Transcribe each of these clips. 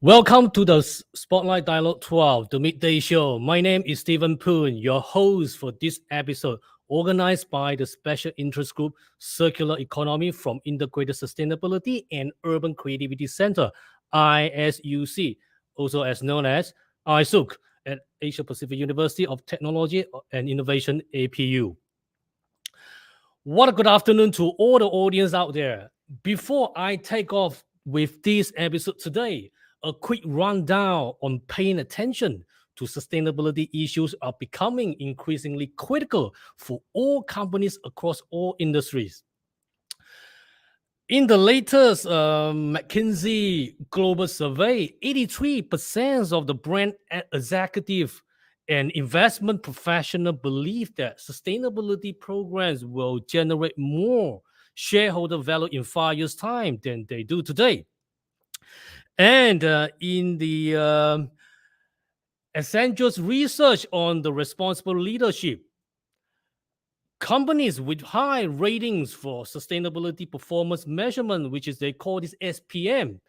Welcome to the Spotlight Dialogue 12, the midday show. My name is Stephen Poon, your host for this episode, organized by the Special Interest Group Circular Economy from Integrated Sustainability and Urban Creativity Center, ISUC, also as known as ISUC, at Asia Pacific University of Technology and Innovation, APU. What a good afternoon to all the audience out there. Before I take off with this episode today, a quick rundown on paying attention to sustainability issues are becoming increasingly critical for all companies across all industries. In the latest McKinsey Global Survey, 83% of the brand executive and investment professionals believe that sustainability programs will generate more shareholder value in 5 years' time than they do today. And in the Accenture's research on the responsible leadership, companies with high ratings for sustainability performance measurement, which is they call this SPM,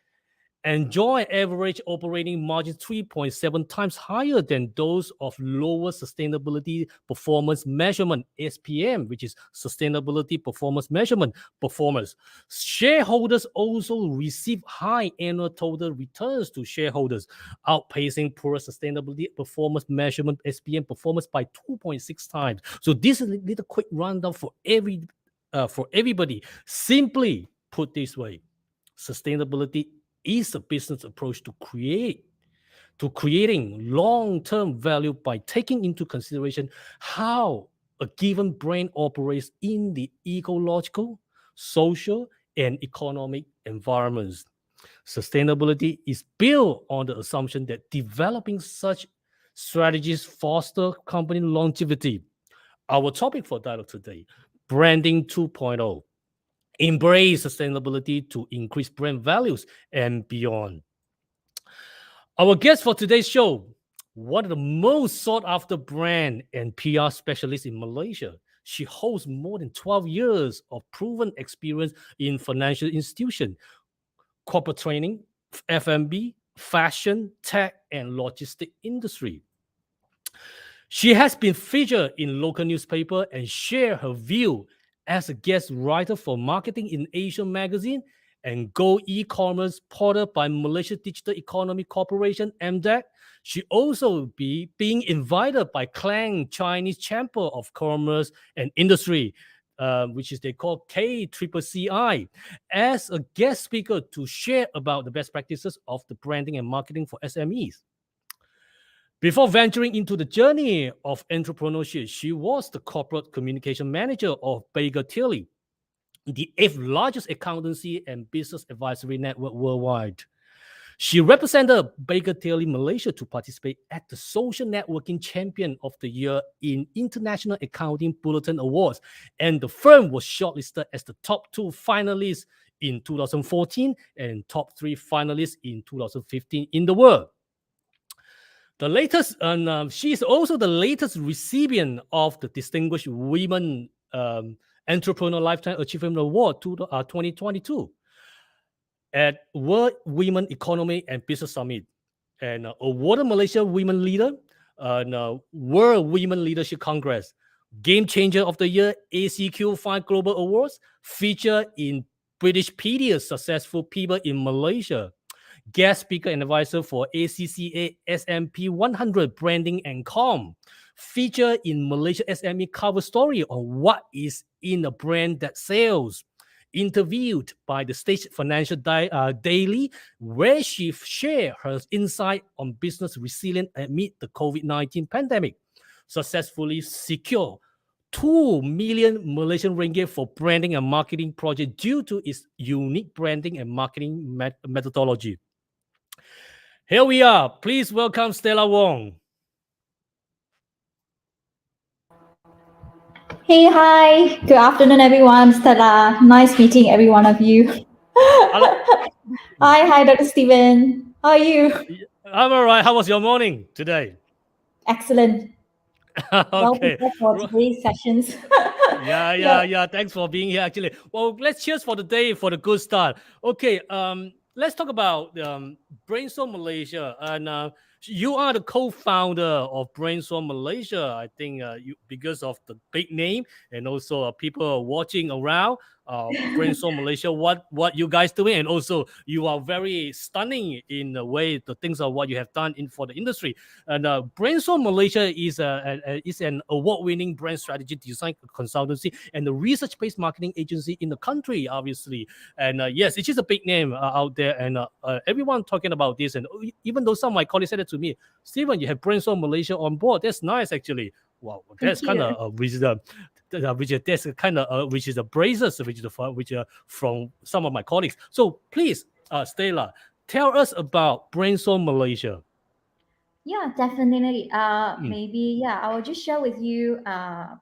enjoy average operating margin 3.7 times higher than those of lower sustainability performance measurement SPM, which is sustainability performance measurement performance. Shareholders also receive high annual total returns to shareholders, outpacing poor sustainability performance measurement SPM performance by 2.6 times. So this is a little quick rundown for everybody. Simply put this way, sustainability is a business approach to creating long-term value by taking into consideration how a given brand operates in the ecological, social, and economic environments. Sustainability is built on the assumption that developing such strategies foster company longevity. Our topic for dialogue today, branding 2.0. Embrace sustainability to increase brand values and beyond. Our guest for today's show, one of the most sought after brand and PR specialists in Malaysia. She holds more than 12 years of proven experience in financial institutions, corporate training, F&B, fashion, tech, and logistic industry. She has been featured in local newspaper and share her view as a guest writer for Marketing in Asia magazine and Go e-commerce portal by Malaysia Digital Economy Corporation (MDEC). She also be being invited by Klang Chinese Chamber of Commerce and Industry, which is they call KCCI, as a guest speaker to share about the best practices of the branding and marketing for SMEs. Before venturing into the journey of entrepreneurship, she was the corporate communication manager of Baker Tilly, the eighth largest accountancy and business advisory network worldwide. She represented Baker Tilly Malaysia to participate at the Social Networking Champion of the Year in International Accounting Bulletin Awards, and the firm was shortlisted as the top 2 finalists in 2014 and top 3 finalists in 2015 in the world. The latest, and she is also the latest recipient of the Distinguished Women Entrepreneur Lifetime Achievement Award 2022 at World Women Economy and Business Summit, and awarded Malaysia Women Leader, World Women Leadership Congress, Game Changer of the Year ACQ 5 Global Awards, featured in Britishpedia Successful People in Malaysia, guest speaker and advisor for ACCA SMP 100 Branding and Com, featured in Malaysia SME cover story on what is in a brand that sells, interviewed by the State Financial Daily, where she shared her insight on business resilience amid the COVID-19 pandemic, successfully secured 2 million Malaysian ringgit for branding and marketing project due to its unique branding and marketing methodology. Here we are. Please welcome Stella Wong. Hey, hi. Good afternoon, everyone. Stella. Nice meeting every one of you. Hi, Dr. Steven. How are you? I'm all right. How was your morning today? Excellent. Well Okay. prepared for today's sessions. Yeah. Thanks for being here. Actually, well, let's cheers for the day for the good start. Okay. Let's talk about Brainstorm Malaysia, and you are the co-founder of Brainstorm Malaysia. I think you because of the big name and also people watching around. Brainstorm Malaysia, what you guys doing, and also you are very stunning in the way the things are what you have done in for the industry. And Brainstorm Malaysia is an award-winning brand strategy design consultancy and a research-based marketing agency in the country, obviously. And yes, it is a big name out there, and everyone talking about this. And even though some of my colleagues said it to me, Stephen, you have Brainstorm Malaysia on board. That's nice, actually. Wow, that's kind of which is the braces which are from some of my colleagues. So please, Stella, tell us about Brainstorm Malaysia. Yeah, definitely. Maybe, I will just share with you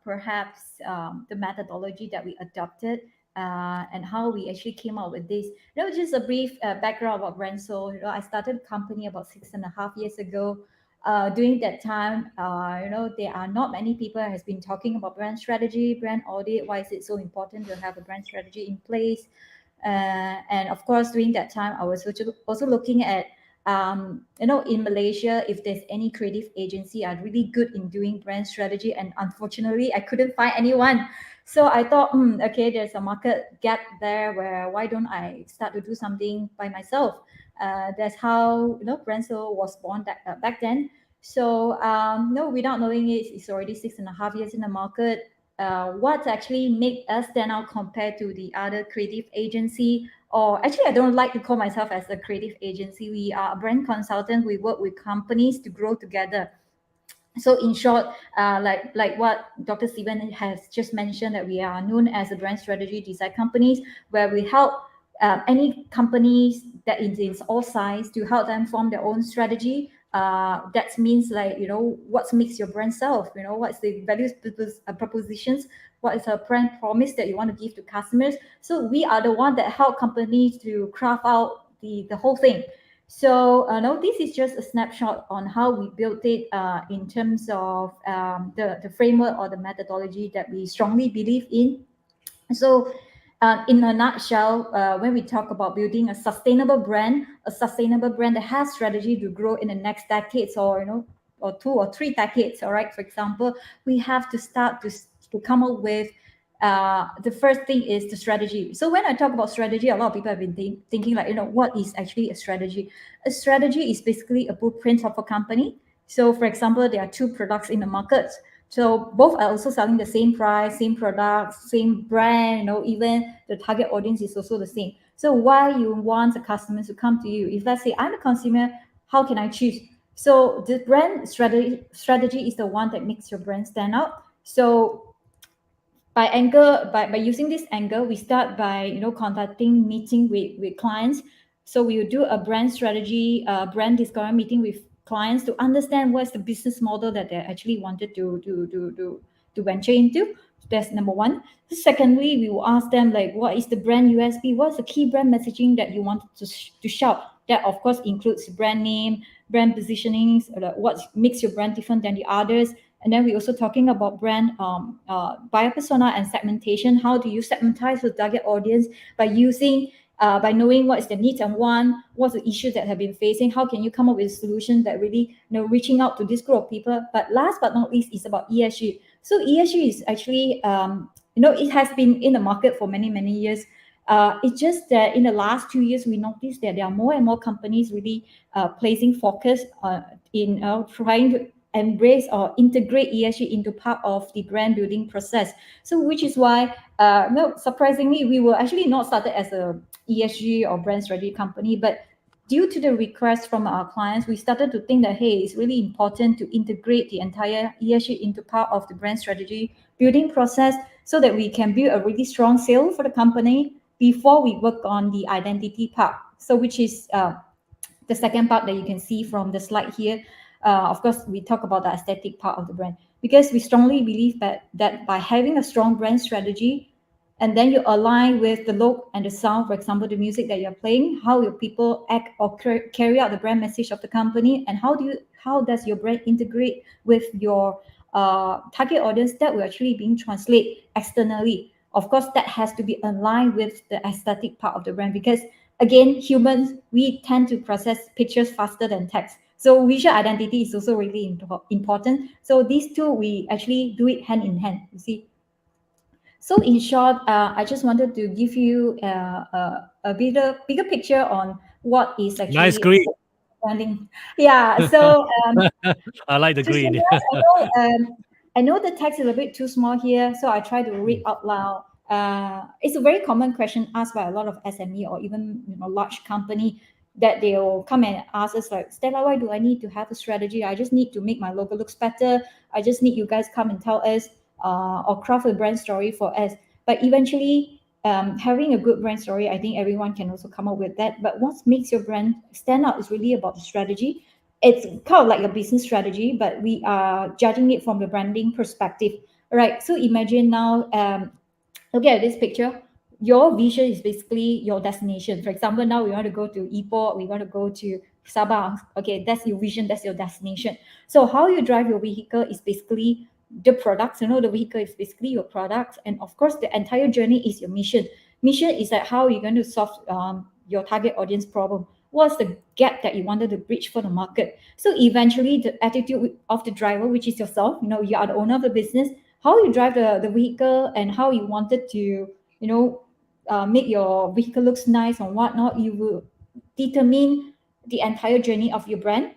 perhaps the methodology that we adopted and how we actually came up with this. Just a brief background about Brainstorm. I started the company about 6.5 years ago. During that time, there are not many people has been talking about brand strategy, brand audit. Why is it so important to have a brand strategy in place? And of course, during that time, I was also looking at, in Malaysia, if there's any creative agency are really good in doing brand strategy. And unfortunately, I couldn't find anyone. So I thought, okay, there's a market gap there where why don't I start to do something by myself? That's how, Brainstorm was born back then. So, no, without knowing it, it's already 6.5 years in the market. What actually make us stand out compared to the other creative agency? Or actually, I don't like to call myself as a creative agency. We are a brand consultant. We work with companies to grow together. So in short, like what Dr. Steven has just mentioned, that we are known as a brand strategy design companies, where we help any companies that in all size to help them form their own strategy. That means, like, what makes your brand self, what's the values, propositions, what is a brand promise that you want to give to customers. So we are the one that help companies to craft out the whole thing. So no, this is just a snapshot on how we built it in terms of the framework or the methodology that we strongly believe in. So in a nutshell, when we talk about building a sustainable brand that has strategy to grow in the next decades, or or 2 or 3 decades. All right, for example, we have to start to come up with the first thing is the strategy. So when I talk about strategy, a lot of people have been thinking, like, what is actually a strategy? A strategy is basically a blueprint of a company. So for example, there are two products in the market. So both are also selling the same price, same product, same brand, even the target audience is also the same. So why you want the customers to come to you? If let's say I'm a consumer, how can I choose? So the brand strategy is the one that makes your brand stand out. So by using this angle, we start by conducting meeting with clients. So we will do a brand strategy, brand discovery meeting with clients to understand what's the business model that they actually wanted to venture into. That's number one. Secondly, we will ask them, like, what is the brand USP? What's the key brand messaging that you want to shout? That of course includes brand name, brand positioning, what makes your brand different than the others. And then we're also talking about brand buyer persona and segmentation. How do you segmentize the target audience by using by knowing what is the needs and want, what's the issues that have been facing, how can you come up with a solution that really reaching out to this group of people. But last but not least is about ESG. So ESG is actually it has been in the market for many years. It's just that in the last 2 years, we noticed that there are more and more companies really placing focus in trying to embrace or integrate ESG into part of the brand building process. So which is why, no, surprisingly, we were actually not started as a ESG or brand strategy company, but due to the request from our clients, we started to think that, hey, it's really important to integrate the entire ESG into part of the brand strategy building process, so that we can build a really strong sale for the company before we work on the identity part. So which is the second part that you can see from the slide here. Of course, we talk about the aesthetic part of the brand, because we strongly believe that by having a strong brand strategy, and then you align with the look and the sound, for example, the music that you're playing, how your people act or carry out the brand message of the company, and how does your brand integrate with your target audience, that will actually being translated externally. Of course, that has to be aligned with the aesthetic part of the brand, because again, humans, we tend to process pictures faster than text. So visual identity is also really important. So these two, we actually do it hand in hand, you see. So in short, I just wanted to give you a bigger picture on what is actually Nice green. branding. Yeah. So I like the to green. summarize, I know the text is a bit too small here, so I try to read out loud. It's a very common question asked by a lot of SME or even large company, that they'll come and ask us, like, Stella, why do I need to have a strategy? I just need to make my logo looks better. I just need you guys come and tell us or craft a brand story for us. But eventually, having a good brand story, I think everyone can also come up with that. But what makes your brand stand out is really about the strategy. It's kind of like a business strategy, but we are judging it from the branding perspective. All right. So imagine now, look at this picture. Your vision is basically your destination. For example, now we want to go to Ipoh, we want to go to Sabah. Okay, that's your vision, that's your destination. So how you drive your vehicle is basically the products. The vehicle is basically your products, and of course, the entire journey is your mission. mission is that how you're going to solve your target audience problem. What's the gap that you wanted to bridge for the market? So eventually, the attitude of the driver, which is yourself, you are the owner of the business, how you drive the vehicle and how you wanted to, make your vehicle looks nice and whatnot, you will determine the entire journey of your brand,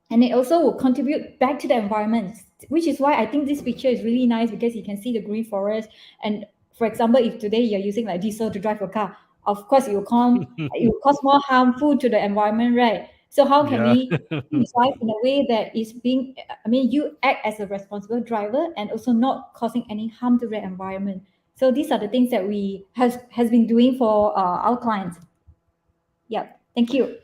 and it also will contribute back to the environment, which is why I think this picture is really nice because you can see the green forest. And for example, if today you're using like diesel to drive your car, of course it will cause more harmful to the environment, right? So how can Yeah. we decide in a way that is being, I mean, you act as a responsible driver and also not causing any harm to the environment. So these are the things that we has been doing for our clients. Yeah, thank you.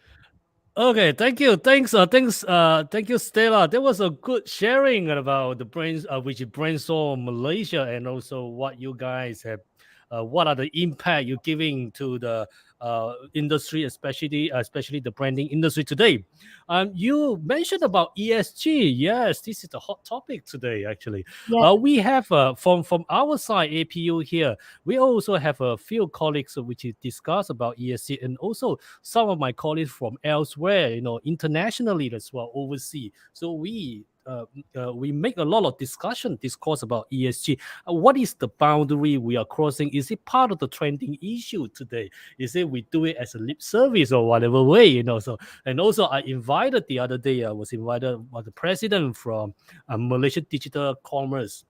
Okay, thank you. Thank you, Stella. There was a good sharing about the brains, which is Brainstorm Malaysia, and also what you guys have, what are the impact you're giving to the industry, especially the branding industry today. You mentioned about ESG. Yes, this is the hot topic today. Actually, Yeah. we have from our side, APU here. We also have a few colleagues which discuss about ESG, and also some of my colleagues from elsewhere, internationally as well, overseas. So we make a lot of discourse about ESG. What is the boundary we are crossing? Is it part of the trending issue today? Is it we do it as a lip service or whatever way? So, and also I invited the other day. I was invited by the president from Malaysia Digital Commerce.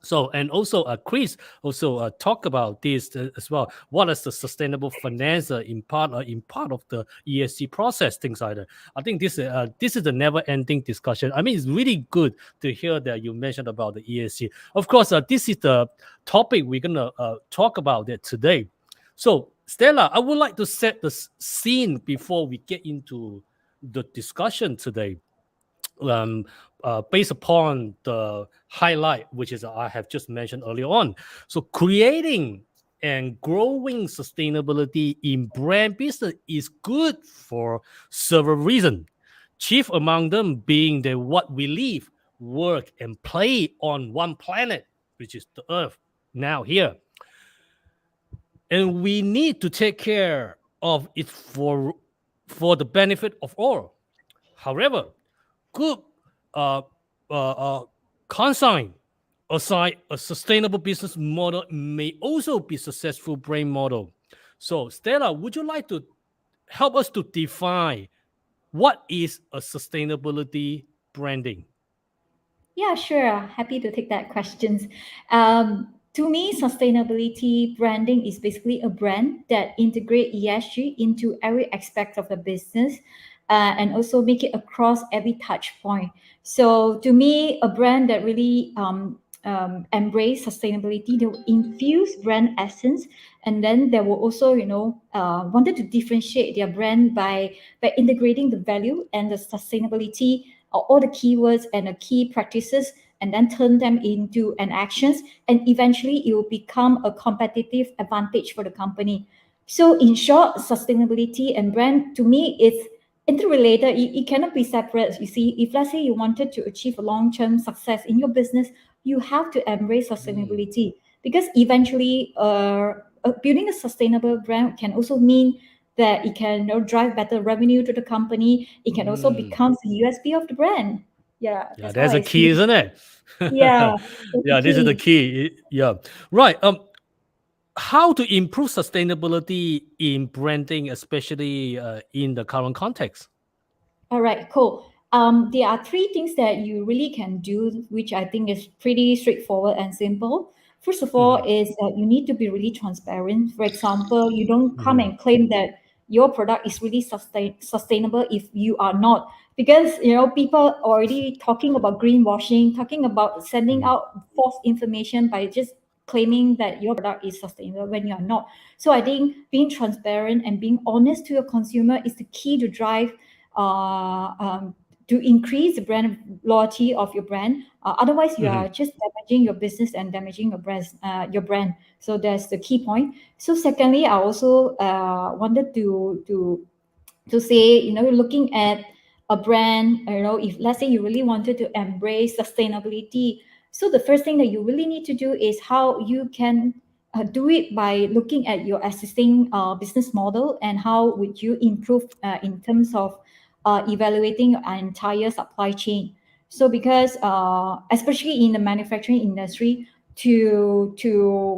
So, and also Chris also talk about this as well. What is the sustainable finance in part of the ESG process, things like that. I think this is a never-ending discussion. I mean, it's really good to hear that you mentioned about the ESG. Of course, this is the topic we're gonna talk about it today. So, Stella, I would like to set the scene before we get into the discussion today. um, Based upon the highlight, which is I have just mentioned earlier on. So creating and growing sustainability in brand business is good for several reasons. Chief among them being that what we live, work, and play on one planet, which is the Earth, now here. And we need to take care of it for the benefit of all. However, good uh, consign aside, a sustainable business model may also be successful brand model. So, Stella, would you like to help us to define what is a sustainability branding? Yeah, sure. Happy to take that questions. To me, sustainability branding is basically a brand that integrate ESG into every aspect of the business, and also make it across every touch point. So to me, a brand that really embrace sustainability, they will infuse brand essence, and then they will also, wanted to differentiate their brand by integrating the value and the sustainability, all the keywords and the key practices, and then turn them into an actions, and eventually it will become a competitive advantage for the company. So in short, sustainability and brand to me is interrelated. It cannot be separate. You see, if let's say you wanted to achieve a long-term success in your business, you have to embrace Mm, sustainability, because eventually building a sustainable brand can also mean that it can, drive better revenue to the company. It can also mm. become the USP of the brand. Yeah, Yeah, that's how that's I a key, see it. isn't it? Yeah, that's the Yeah, this is the key. key. Yeah, right. How to improve sustainability in branding, especially in the current context? All right, cool. There are three things that you really can do, which I think is pretty straightforward and simple. First of all, Mhm, is that you need to be really transparent. For example, you don't come mhm, and claim that your product is really sustainable if you are not, because people already talking about greenwashing, talking about sending mhm, out false information by just claiming that your product is sustainable when you are not. So I think being transparent and being honest to your consumer is the key to drive to increase the brand loyalty of your brand. Otherwise, you are mhm, just damaging your business and damaging your brand. So that's the key point. So secondly, I also wanted to say, looking at a brand, if let's say you really wanted to embrace sustainability, so the first thing that you really need to do is how you can do it by looking at your existing business model and how would you improve in terms of evaluating your entire supply chain. So because especially in the manufacturing industry, to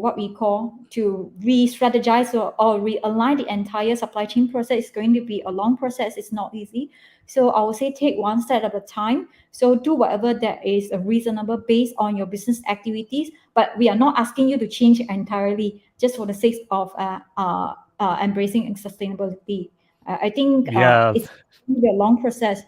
what we call to re-strategize or realign the entire supply chain process is going to be a long process. It's not easy. So I would say take one step at a time. So do whatever that is reasonable based on your business activities, but we are not asking you to change entirely just for the sake of embracing sustainability. I think Yeah, it's going to be a long process.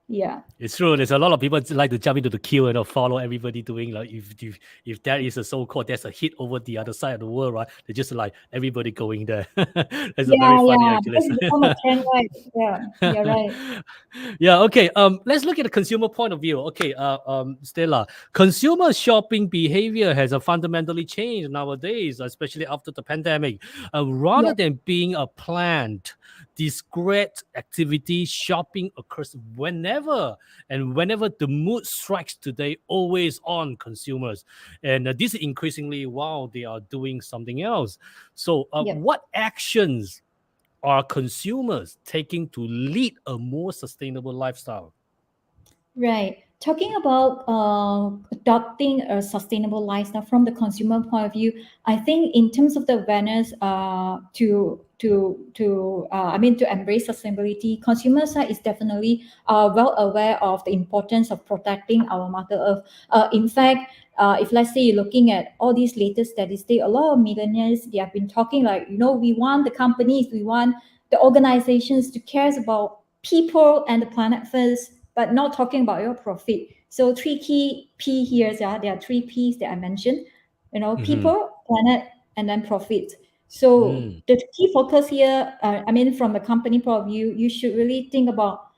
Yeah. it's true. There's a lot of people like to jump into the queue and follow everybody doing, like, if that is a so-called, there's a hit over the other side of the world, right? They're just like everybody going there. That's a very Yeah, funny yeah, actually. because it's become a trend, right? Yeah, you're right. Yeah, okay. Let's look at the consumer point of view. Okay, Stella, consumer shopping behavior has fundamentally changed nowadays, especially after the pandemic. Rather Yeah, than being a planned, discrete activity, shopping occurs whenever the mood strikes today, always on consumers. And this is increasingly while they are doing something else. So, yep. what actions are consumers taking to lead a more sustainable lifestyle? Right. Talking about adopting a sustainable lifestyle from the consumer point of view, I think in terms of the awareness I mean to embrace sustainability, consumer side is definitely well aware of the importance of protecting our Mother Earth. In fact, if let's say you're looking at all these latest statistics, a lot of millionaires they have been talking like, we want the companies, we want the organizations to care about people and the planet first, but not talking about your profit. So three key P here, yeah, there are three P's that I mentioned. Mhm. People, planet, and then profit. So Mm. the key focus here, I mean, from the company point of view, you should really think about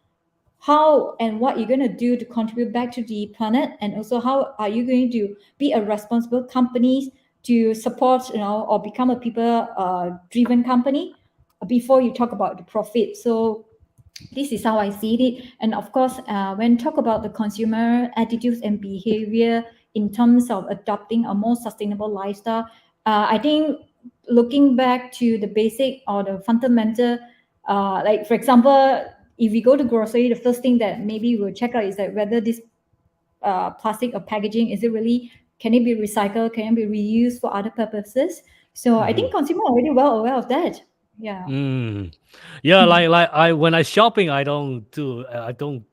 how and what you're going to do to contribute back to the planet, and also how are you going to be a responsible company to support, or become a people driven company before you talk about the profit. So this is how I see it. And of course, when talk about the consumer attitudes and behavior in terms of adopting a more sustainable lifestyle, I think looking back to the basic or the fundamental, like for example, if we go to grocery, the first thing that maybe we'll check out is that whether this plastic or packaging, is it really, can it be recycled, can it be reused for other purposes? So I think Mhm. consumer are already well aware of that. Yeah. Mm. Yeah, Hmm. like I when I shopping, I don't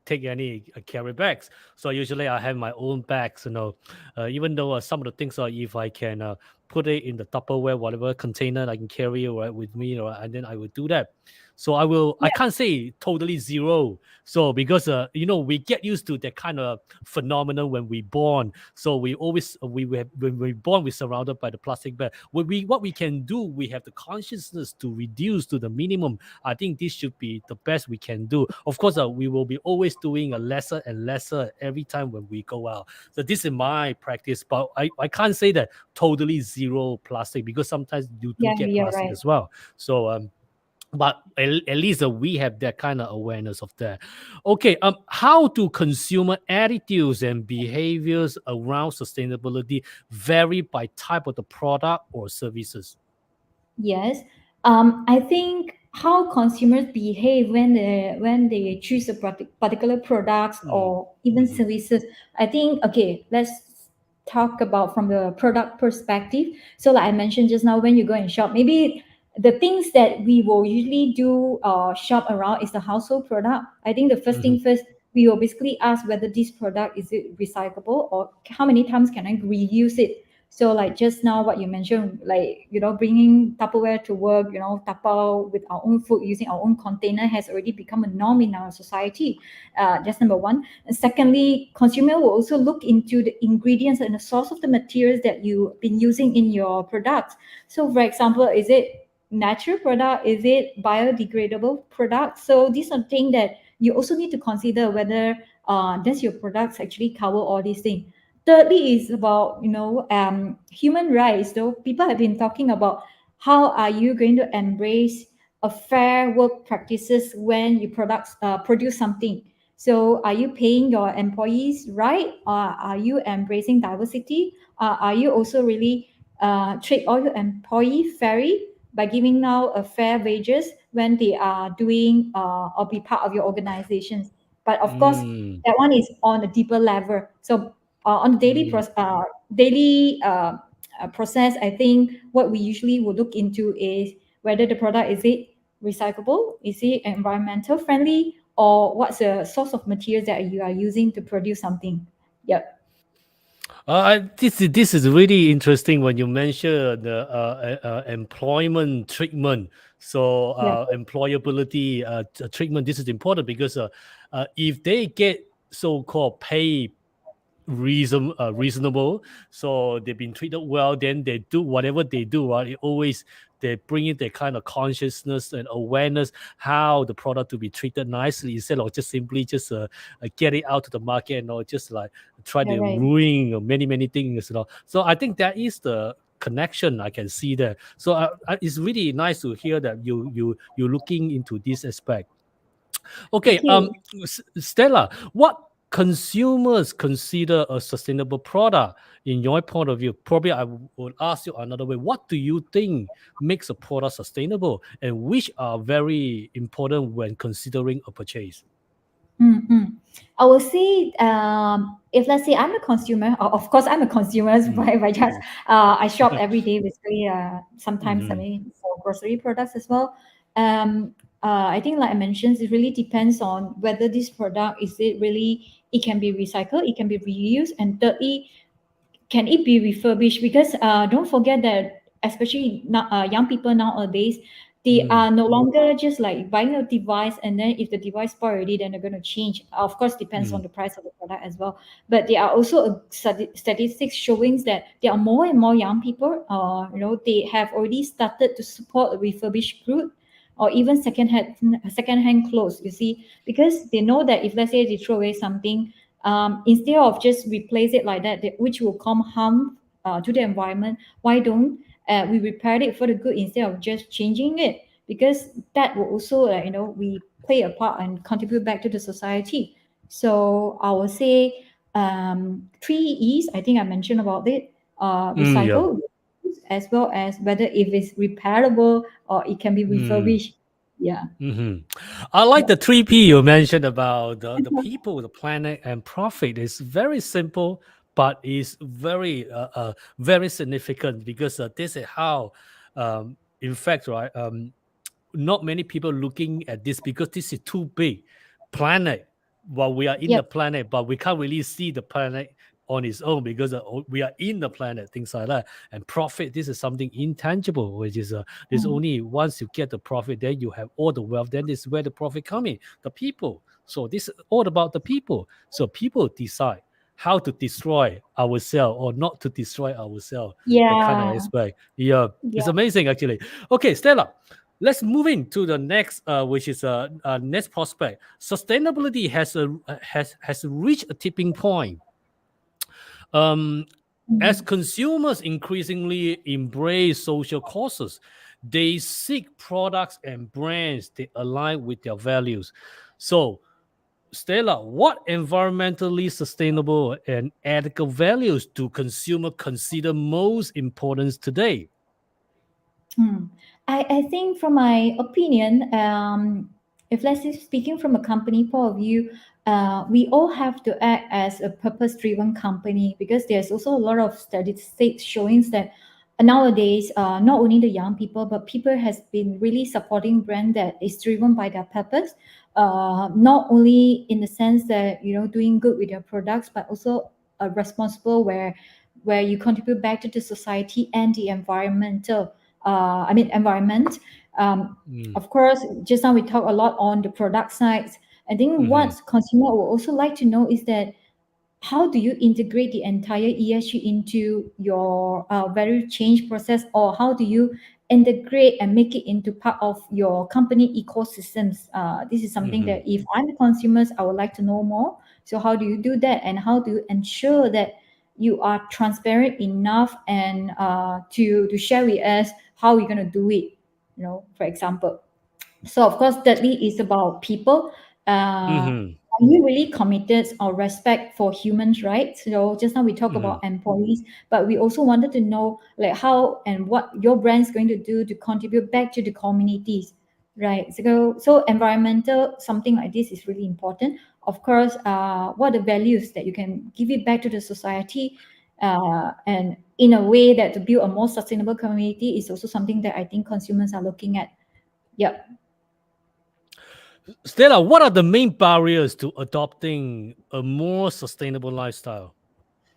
take any carry bags. So usually I have my own bags. Even though some of the things are, if I can put it in the Tupperware, whatever container I can carry right with me, and then I will do that. So I Yeah. can't say totally zero. So because we get used to that kind of phenomenon when we born. So we always when we born, we're surrounded by the plastic bag. What we can do, we have the consciousness to reduce to the minimum. I think this should be the best we can do. Of course, we will be always doing a lesser and lesser every time when we go out. So this is my practice, but I can't say that totally zero plastic, because sometimes you do Yeah, get you're plastic right. as well. So but at least we have that kind of awareness of that. Okay, how do consumer attitudes and behaviors around sustainability vary by type of the product or services? Yes. I think how consumers behave when they choose a particular products Mm. or even Mhm. services. I think okay, let's talk about from the product perspective. So like I mentioned just now, when you go and shop, maybe the things that we will usually do shop around is the household product. I think the first thing Mhm. first, we will basically ask whether this product is it recyclable or how many times can I reuse it. So like just now what you mentioned, like bringing Tupperware to work, tapao with our own food using our own container has already become a norm in our society. That's number one. And secondly, consumer will also look into the ingredients and the source of the materials that you've been using in your products. So for example, is it natural product? Is it biodegradable product? So these are things that you also need to consider whether does your products actually cover all these things. Thirdly is about human rights. Though people have been talking about how are you going to embrace a fair work practices when you products produce something. So are you paying your employees right? Are you embracing diversity? Are you also really treat all your employee fairly by giving now a fair wages when they are doing or be part of your organizations. But of course, Mm, that one is on a deeper level. So on the mm. daily process, I think what we usually would look into is whether the product is it recyclable, is it environmental friendly, or what's the source of materials that you are using to produce something. Yep. This is really interesting when you mention the employment treatment. So Yep. employability treatment. This is important because if they get so-called pay reasonable, so they've been treated well, then they do whatever they do, right? It always they bring in that kind of consciousness and awareness how the product to be treated nicely instead of just simply just get it out to the market and just like try Yeah, to right. ruin many things, so I think that is the connection I can see there. So it's really nice to hear that you're looking into this aspect. Okay, Thank you. Stella, what consumers consider a sustainable product in your point of view? Probably I would ask you another way. What do you think makes a product sustainable and which are very important when considering a purchase? Mm-hmm. I will say, if let's say I'm a consumer, of course I'm a consumer Mm, by just mm, I shop every day basically. Sometimes I mhm, mean for grocery products as well. Um, I think like I mentioned, it really depends on whether this product is it really it can be recycled, it can be reused, and thirdly, can it be refurbished? Because don't forget that especially now, young people nowadays, they mm, are no longer just like buying a device and then if the device spoil already, then they're going to change. Of course, depends on mm, the price of the product as well. But there are also statistics showing that there are more and more young people. They have already started to support refurbished good or even second hand clothes. You see, because they know that if let's say they throw away something, instead of just replace it like that, which will come harm to the environment, why don't we repair it for the good instead of just changing it? Because that will also, we play a part and contribute back to the society. So I would say three E's. I think I mentioned about it. yeah. Recycle, as well as whether if it's repairable or it can be Mm. refurbished. Yeah. Hmm. I like Yeah. the 3P you mentioned about the people, the planet, and profit. It's very simple, but it's very significant because this is how, in fact, right, not many people looking at this because this is too big. Planet, well, we are in the Yep. planet, but we can't really see the planet on its own because we are in the planet, things like that. And profit, this is something intangible, which is there's Mm. only once you get the profit, then you have all the wealth. Then this is where the profit coming, the people. So this is all about the people. So people decide how to destroy ourselves or not to destroy ourselves. That kind of Yeah. aspect. Yeah, it's Yeah. amazing actually. Okay, Stella, let's move into the next, which is next prospect. Sustainability has reached a tipping point. Um, as Mm. consumers increasingly embrace social causes, they seek products and brands that align with their values. So, Stella, what environmentally sustainable and ethical values do consumers consider most important today? Hmm. I think from my opinion, if let's say speaking from a company point of view, we all have to act as a purpose-driven company because there's also a lot of statistics showing that nowadays, not only the young people, but people has been really supporting brand that is driven by their purpose. Not only in the sense that doing good with their products, but also responsible where you contribute back to the society and the environment. Um, Mm, of course, just now we talk a lot on the product side. I think what mhm, consumer will also like to know is that how do you integrate the entire ESG into your value change process, or how do you integrate and make it into part of your company ecosystems? This is something mhm, that if I'm a consumer, I would like to know more. So how do you do that, and how do you ensure that you are transparent enough and to share with us how you're going to do it, for example. So of course thirdly is about people. uh, mhm, are you really committed or respect for humans, right? So just now we talk Mhm. about employees, but we also wanted to know like how and what your brand's going to do to contribute back to the communities, right? So environmental something like this is really important. Of course, what are the values that you can give it back to the society, and in a way that to build a more sustainable community is also something that I think consumers are looking at. Yep. Stella, what are the main barriers to adopting a more sustainable lifestyle?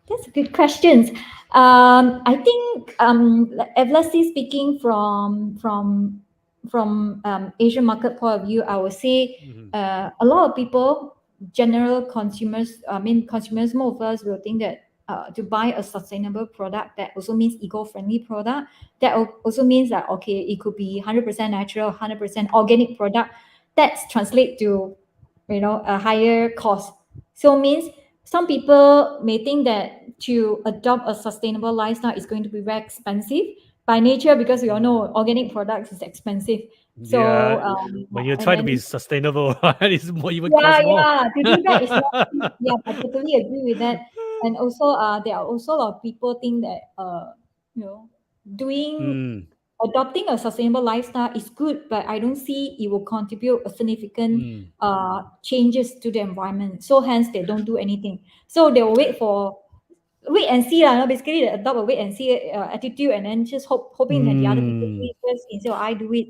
That's a good questions. I think if let's say speaking from Asian market point of view, I would say Mhm. a lot of people, general consumers, I mean consumers, most of us will think that to buy a sustainable product that also means eco-friendly product. That also means that okay, it could be 100% natural, 100% organic product. That's translate to a higher cost. So means some people may think that to adopt a sustainable lifestyle is going to be very expensive by nature because we all know organic products is expensive. Yeah, So when you and try to then be sustainable, it's more even yeah, cost more. yeah, to do that is not cheap. Yeah, I totally agree with that. And also, there are also a lot of people think that you know, doing Mm, adopting a sustainable lifestyle is good, but I don't see it will contribute a significant mm, changes to the environment. So hence they don't do anything. So they will wait and see lah. Basically, they adopt a wait and see attitude, and then just hoping that the other people do mm. it first instead of I do it.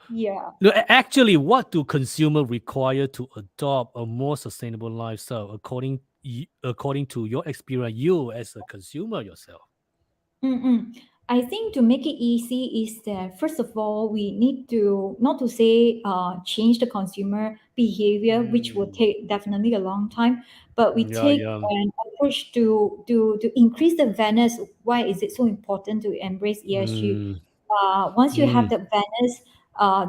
Yeah. No, actually, what do consumers require to adopt a more sustainable lifestyle according to your experience, you as a consumer yourself? Mm-mm. I think to make it easy is that first of all we need to not to say change the consumer behavior, which will Mm, take definitely a long time, but we yeah, take yeah. an approach to increase the awareness. Why is it so important to embrace ESG? Mm, Once you have mm, the awareness,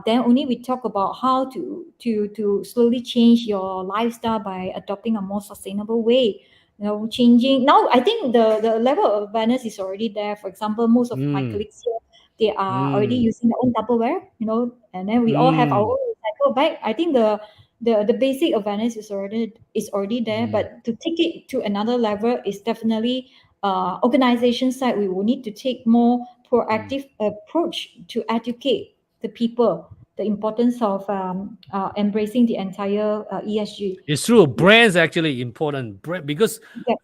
then only we talk about how to slowly change your lifestyle by adopting a more sustainable way. Changing now. I think the level of awareness is already there. For example, most of my mm, colleagues here, they are already mm, using their own Tupperware. And then we all have our mm, own recycle bag. I think the basic awareness is already there. mm, But to take it to another level is definitely organization side. We will need to take more mm. proactive approach to educate the people the importance of embracing the entire ESG. It's true. Yeah. Brands actually important because Yeah.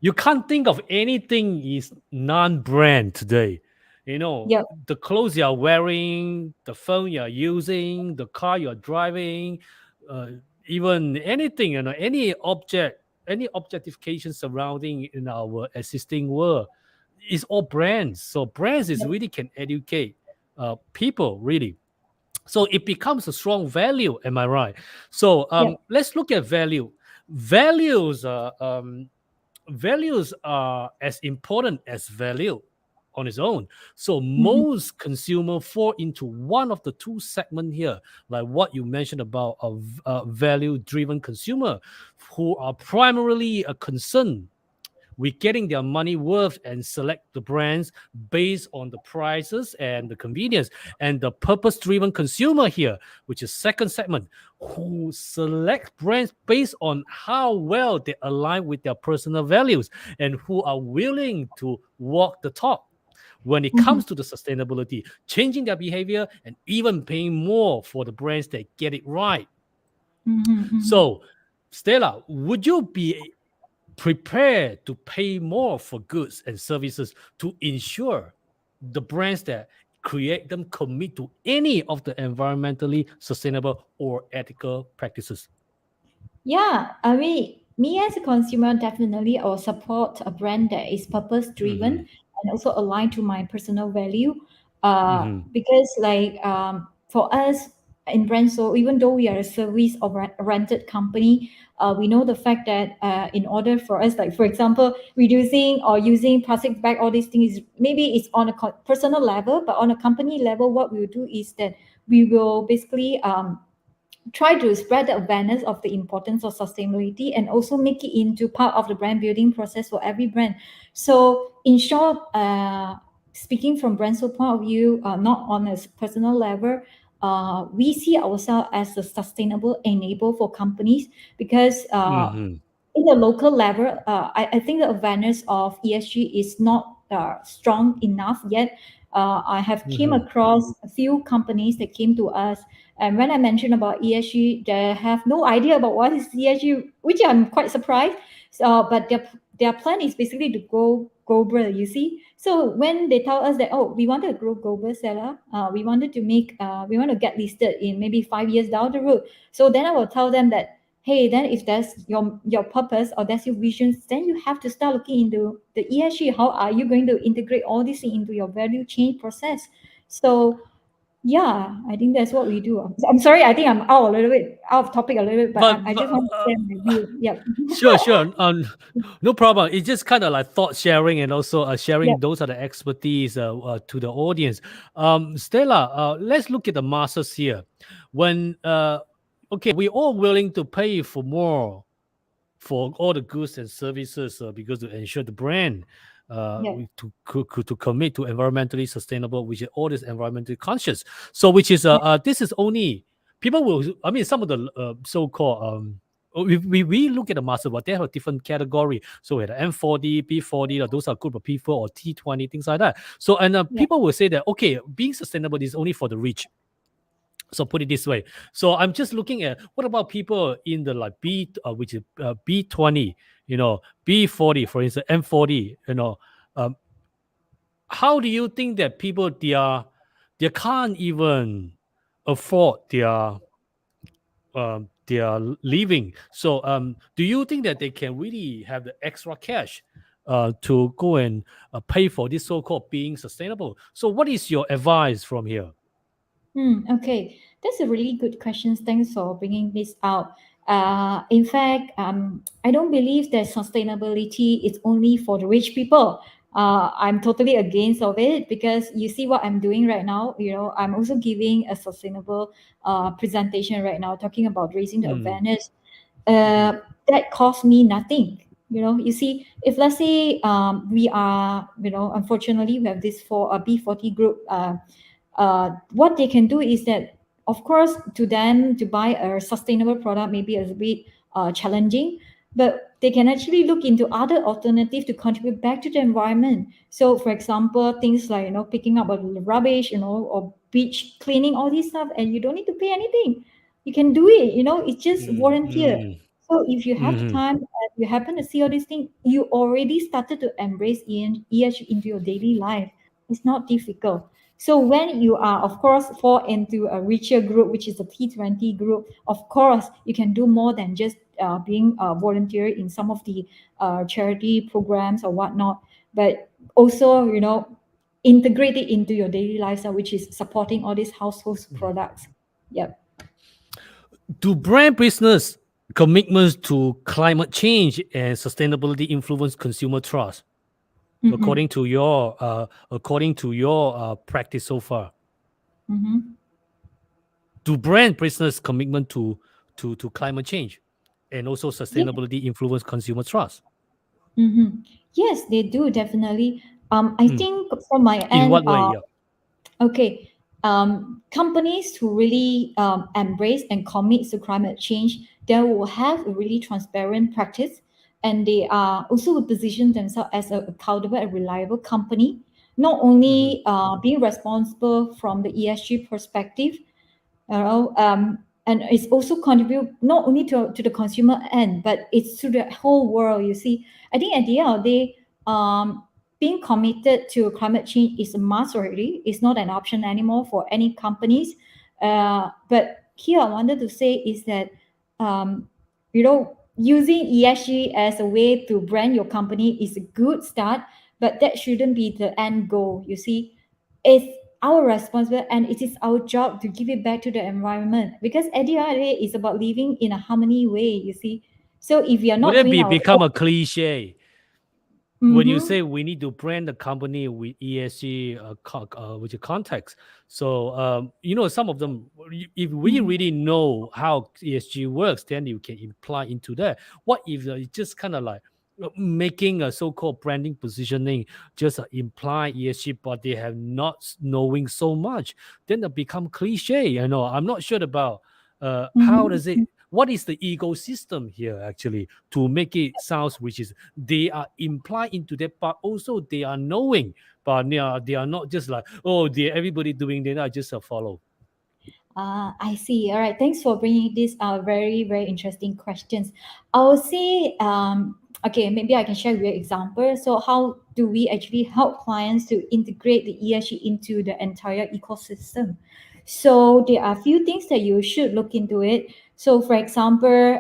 you can't think of anything is non-brand today. You know, Yeah. the clothes you're wearing, the phone you're using, the car you're driving, uh, even anything, any objectification surrounding in our existing world is all brands. So brands is Yeah. really can educate people really. So it becomes a strong value. Am I right? So Yeah. let's look at value. Values values are as important as value on its own. So Mhm. most consumer fall into one of the two segments here, like what you mentioned about a value-driven consumer who are primarily a concern with getting their money worth and select the brands based on the prices and the convenience, and the purpose-driven consumer here, which is second segment, who select brands based on how well they align with their personal values and who are willing to walk the talk when it Mhm. comes to the sustainability, changing their behavior and even paying more for the brands that get it right. Mhm. Mhm. So, Stella, would you be prepared to pay more for goods and services to ensure the brands that create them commit to any of the environmentally sustainable or ethical practices? Yeah, I mean, me as a consumer, definitely I will support a brand that is purpose driven Hmm. and also aligned to my personal value. Hmm. Because like for us in brand, so even though we are a service or rented company, we know the fact that in order for us, like for example, reducing or using plastic bag, all these things, maybe it's on a personal level, but on a company level, what we will do is that we will basically try to spread the awareness of the importance of sustainability and also make it into part of the brand building process for every brand. So in short, speaking from brand's point of view, not on a personal level, we see ourselves as a sustainable enabler for companies because Mm-hmm. in the local level, I think the awareness of ESG is not strong enough yet. I have came Mm-hmm. across a few companies that came to us, and when I mentioned about ESG, they have no idea about what is ESG, which I'm quite surprised. So, but their plan is basically to go global. You see, so when they tell us that, oh, we want to grow global, Stella, we want to get listed in maybe 5 years down the road. So then I will tell them that, hey, then if that's your purpose or that's your visions, then you have to start looking into the ESG. How are you going to integrate all this into your value chain process? So yeah, I think that's what we do. I'm sorry, I think I'm out a little bit out of topic a little bit, but But, I just want to share my view. Yep. sure, sure. No problem. It's just kind of like thought sharing and also sharing Yep. those are the expertise to the audience. Stella, let's look at the masses here. When okay, we're all willing to pay for more for all the goods and services because to ensure the brand Yep. to commit to environmentally sustainable, which is all this environmentally conscious. So which is this is only people will. I mean, some of the so-called we look at the master, but they have a different category. So we have the M40, P40, those are good for P4 or T20, things like that. So and Yep. people will say that okay, being sustainable is only for the rich. So put it this way. So I'm just looking at what about people in the like which is B20, B40, for instance, M40, um, how do you think that people they can't even afford their living? So do you think that they can really have the extra cash to go and pay for this so-called being sustainable? So what is your advice from here? Okay, that's a really good question. Thanks for bringing this out. In fact, I don't believe that sustainability is only for the rich people. I'm totally against of it because you see what I'm doing right now. I'm also giving a sustainable presentation right now, talking about raising the Mm, awareness. mhm, Uh, that cost me nothing. You see, if let's say we are, unfortunately, we have this for a B40 group. What they can do is that, of course, to them to buy a sustainable product maybe a bit challenging, but they can actually look into other alternatives to contribute back to the environment. So for example, things like picking up a rubbish, or beach cleaning, all this stuff, and you don't need to pay anything. You can do it. It's just mm, volunteer. mm, So if you have the mhm. time and you happen to see all these things, you already started to embrace ESG into your daily life. It's not difficult. So when you are, of course, fall into a richer group, which is the T20 group, of course, you can do more than just being a volunteer in some of the charity programs or whatnot, but also, integrate it into your daily lifestyle, which is supporting all these household products. Yep. Do brand business commitments to climate change and sustainability influence consumer trust Mm-mm. according to your practice so far? Mm-hmm. Do brand business commitment to climate change and also Yeah. sustainability influence consumer trust? Mm-hmm. Yes, they do definitely. I Mm. think from my In end, what way? Yeah. okay. Companies who really embrace and commit to climate change, they will have a really transparent practice, and they are also will position themselves as an accountable and reliable company, not Mm-hmm. only being responsible from the ESG perspective, and it's also contribute not only to the consumer end, but it's to the whole world. You see, I think at the end of the day, being committed to climate change is a must already. It's not an option anymore for any companies. But here I wanted to say is that, using ESG as a way to brand your company is a good start, but that shouldn't be the end goal. You see, it's our responsibility and it is our job to give it back to the environment, because at the end of the day, it's about living in a harmony way. You see, so if we are Would not it doing be our become a cliche when you mm-hmm, say we need to brand the company with ESG with your context? So some of them, if we mm-hmm, really know how ESG works, then you can imply into that. What if it's just kind of like making a so-called branding positioning just imply ESG, but they have not knowing so much, then it become cliche. I'm not sure about how does it. Mhm. What is the ecosystem here actually to make it sounds which is they are implied into that, but also they are knowing, but they are not just like, oh, they everybody doing, then I just follow. I see. All right. Thanks for bringing these very, very interesting questions. I will say, okay, maybe I can share with you an example. So, how do we actually help clients to integrate the ESG into the entire ecosystem? So, there are a few things that you should look into it. So, for example,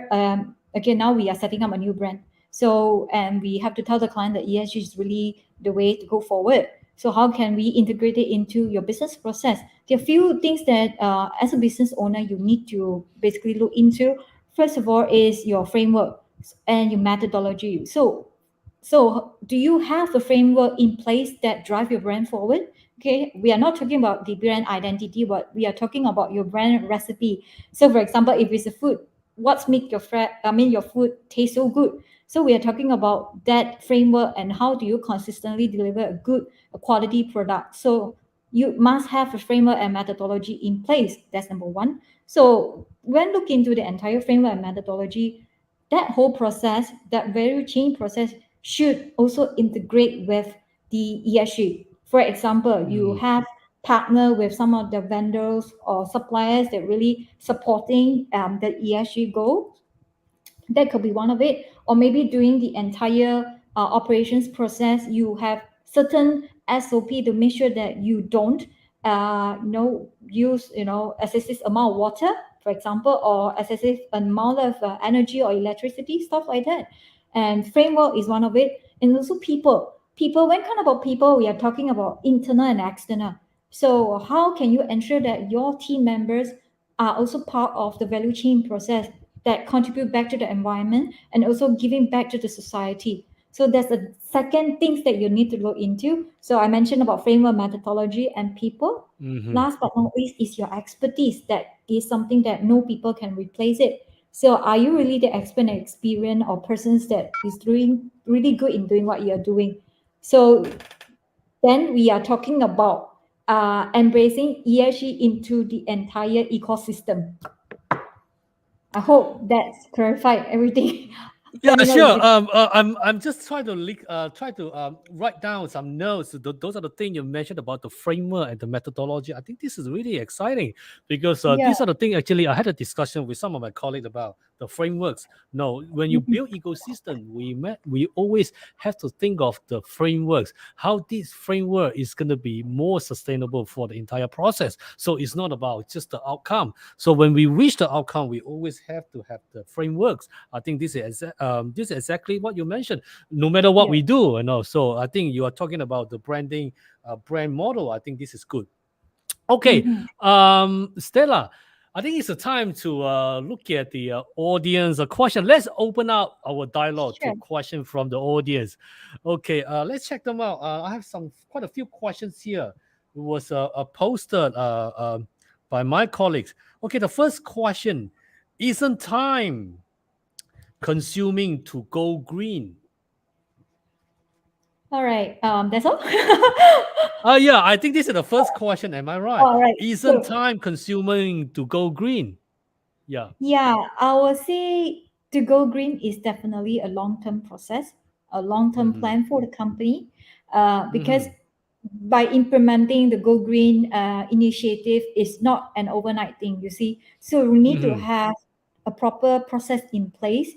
again, now we are setting up a new brand. So, and we have to tell the client that ESG is really the way to go forward. So, how can we integrate it into your business process? There are few things that as a business owner you need to basically look into. First of all is your framework and your methodology. So do you have a framework in place that drive your brand forward? Okay, we are not talking about the brand identity, but we are talking about your brand recipe. So for example, if it's a food, what's make your food taste so good? So we are talking about that framework and how do you consistently deliver a quality product. So you must have a framework and methodology in place. That's number one. So when looking into the entire framework and methodology, that whole process, that value chain process should also integrate with the ESG. For example, you Mm, have partner with some of the vendors or suppliers that really supporting the ESG goal. That could be one of it. Or maybe during the entire operations process you have certain SOP to make sure that you don't use excessive amount of water, for example, or excessive amount of energy or electricity, stuff like that. And framework is one of it. And also people, when kind about people, we are talking about internal and external. So how can you ensure that your team members are also part of the value chain process that contribute back to the environment and also giving back to the society? So there's the second things that you need to look into. So I mentioned about framework, methodology, and people. mhm. Last but not least is your expertise. That is something that no people can replace it. So are you really the expert and experienced or persons that is doing really good in doing what you're doing? So then we are talking about embracing ESG into the entire ecosystem. I hope that's clarified everything. Yeah, Let me know if sure. you. I'm just trying to try to write down some notes. Those are the things you mentioned about the framework and the methodology. I think this is really exciting because Yeah. these are the things actually I had a discussion with some of my colleagues about the frameworks. No, when you Mhm. build ecosystem, we always have to think of the frameworks, how this framework is going to be more sustainable for the entire process. So it's not about just the outcome. So when we reach the outcome, we always have to have the frameworks. I think this is exactly what you mentioned. No matter what Yeah. we do, so I think you are talking about the branding, brand model. I think this is good. Okay, Mhm. Stella, I think it's a time to look at the audience question. Let's open up our dialogue to Sure. question from the audience. Okay, let's check them out. I have quite a few questions here. It was posted by my colleagues. Okay, the first question: isn't time consuming to go green? All right. That's all. Yeah, I think this is the first question. Am I right? All right. Isn't So time consuming to go green? Yeah. yeah, I would say to go green is definitely a long-term process, a long-term Mm-hmm. plan for the company, because Mm-hmm. by implementing the Go Green initiative is not an overnight thing, you see. So we need to Mm-hmm. have a proper process in place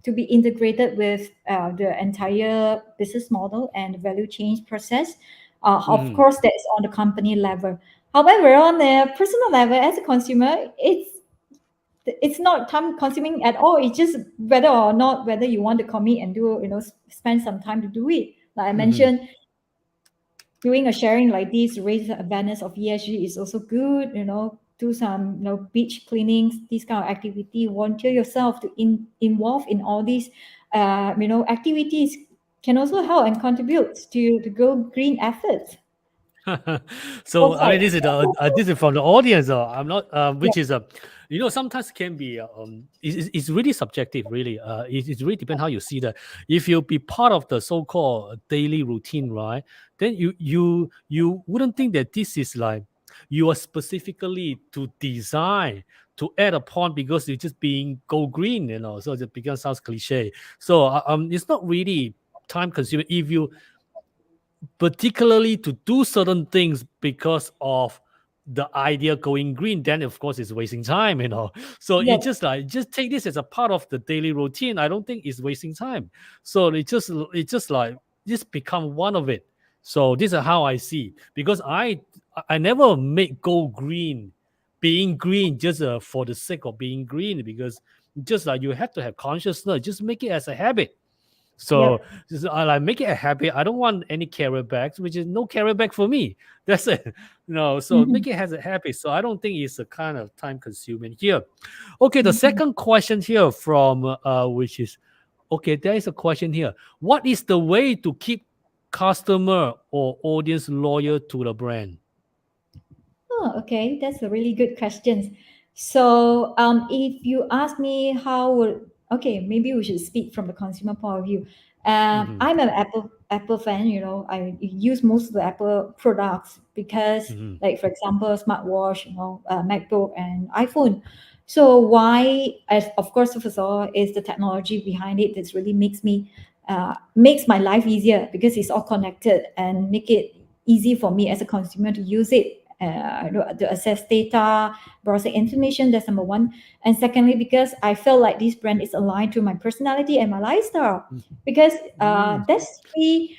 to be integrated with the entire business model and value chain process. Of Mm-hmm. course, that's on the company level. However, on the personal level, as a consumer, it's not time consuming at all. It's just whether you want to commit and do, spend some time to do it. Like I Mm-hmm. mentioned, doing a sharing like this, raise the awareness of ESG is also good. Do some beach cleanings, this kind of activity. Volunteer yourself to involve in all these activities can also help and contribute to the Go Green efforts. So Both I mean, sides. this is from the audience. I'm not, Yeah. which is sometimes can be it's really subjective, really. It really depends how you see that. If you be part of the so-called daily routine, right, then you wouldn't think that this is like you are specifically to design to add upon because you're just being go green, so it becomes sounds cliche. So it's not really time consuming if you particularly to do certain things because of the idea going green, then of course it's wasting time. So it Yes. just like just take this as a part of the daily routine. I don't think it's wasting time. So it just like just become one of it. So this is how I see, because I never make go green being green just for the sake of being green, because just like you have to have consciousness, just make it as a habit. So Yep. I like make it a habit. I don't want any carrot bags, which is no carrot bag for me. That's it. So Mm-hmm. make it as a habit. So I don't think it's a kind of time consuming here. Okay, the Mm-hmm. second question here from which is okay, there is a question here. What is the way to keep customer or audience loyal to the brand? Oh, okay. That's a really good question. So, if you ask me how would, okay, maybe we should speak from the consumer point of view. Mm-hmm, I'm an Apple fan. I use most of the Apple products because, mm-hmm, like for example, smartwatch, MacBook and iPhone. So why, as of course, first of all, is the technology behind it that really makes my life easier because it's all connected and make it easy for me as a consumer to use it, to access data, browsing information. That's number one. And secondly, because I feel like this brand is aligned to my personality and my lifestyle. Because mm-hmm, that's really,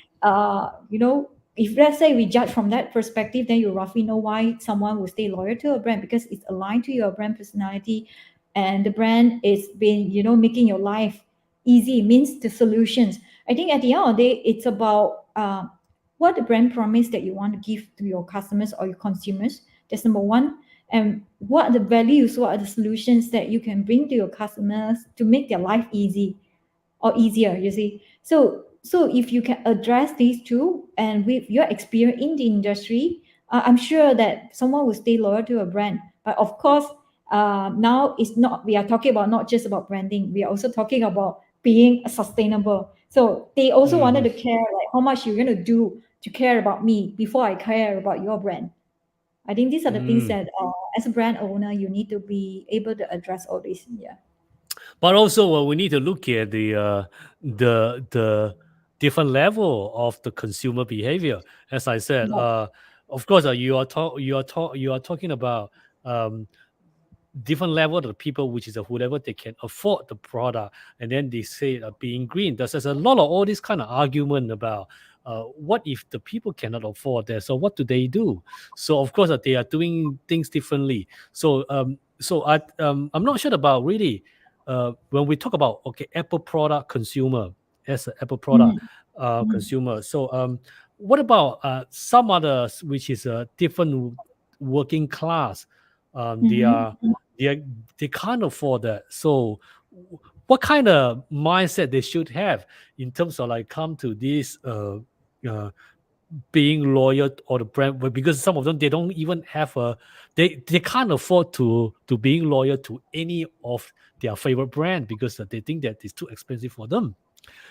if let's say we judge from that perspective, then you roughly know why someone will stay loyal to a brand, because it's aligned to your brand personality, and the brand is been making your life easy, means the solutions. I think at the end of the day, it's about what the brand promise that you want to give to your customers or your consumers. That's number one. And what are the values, what are the solutions that you can bring to your customers to make their life easy or easier, you see. So if you can address these two, and with your experience in the industry, I'm sure that someone will stay loyal to a brand. But of course, now it's not, we are talking about not just about branding, we are also talking about being sustainable. So they also wanted mm-hmm. to care like how much you're going to do to care about me before I care about your brand. I think these are the things Mm. that as a brand owner you need to be able to address all this. Yeah. But also, we need to look at the different level of the consumer behavior. As I said, Yeah. of course, you are talking about um, different level of the people, which is whoever they can afford the product, and then they say being green. There's a lot of all this kind of argument about what if the people cannot afford that? So what do they do? So of course they are doing things differently. So I'm not sure about really when we talk about okay Apple product consumer as an Apple product Mhm. Mhm. consumer. So what about some others which is a different working class? They Mhm. are they they can't afford that. So what kind of mindset they should have in terms of like come to this uh being loyal or the brand? But because some of them they don't even have a they can't afford to being loyal to any of their favorite brand because they think that it's too expensive for them.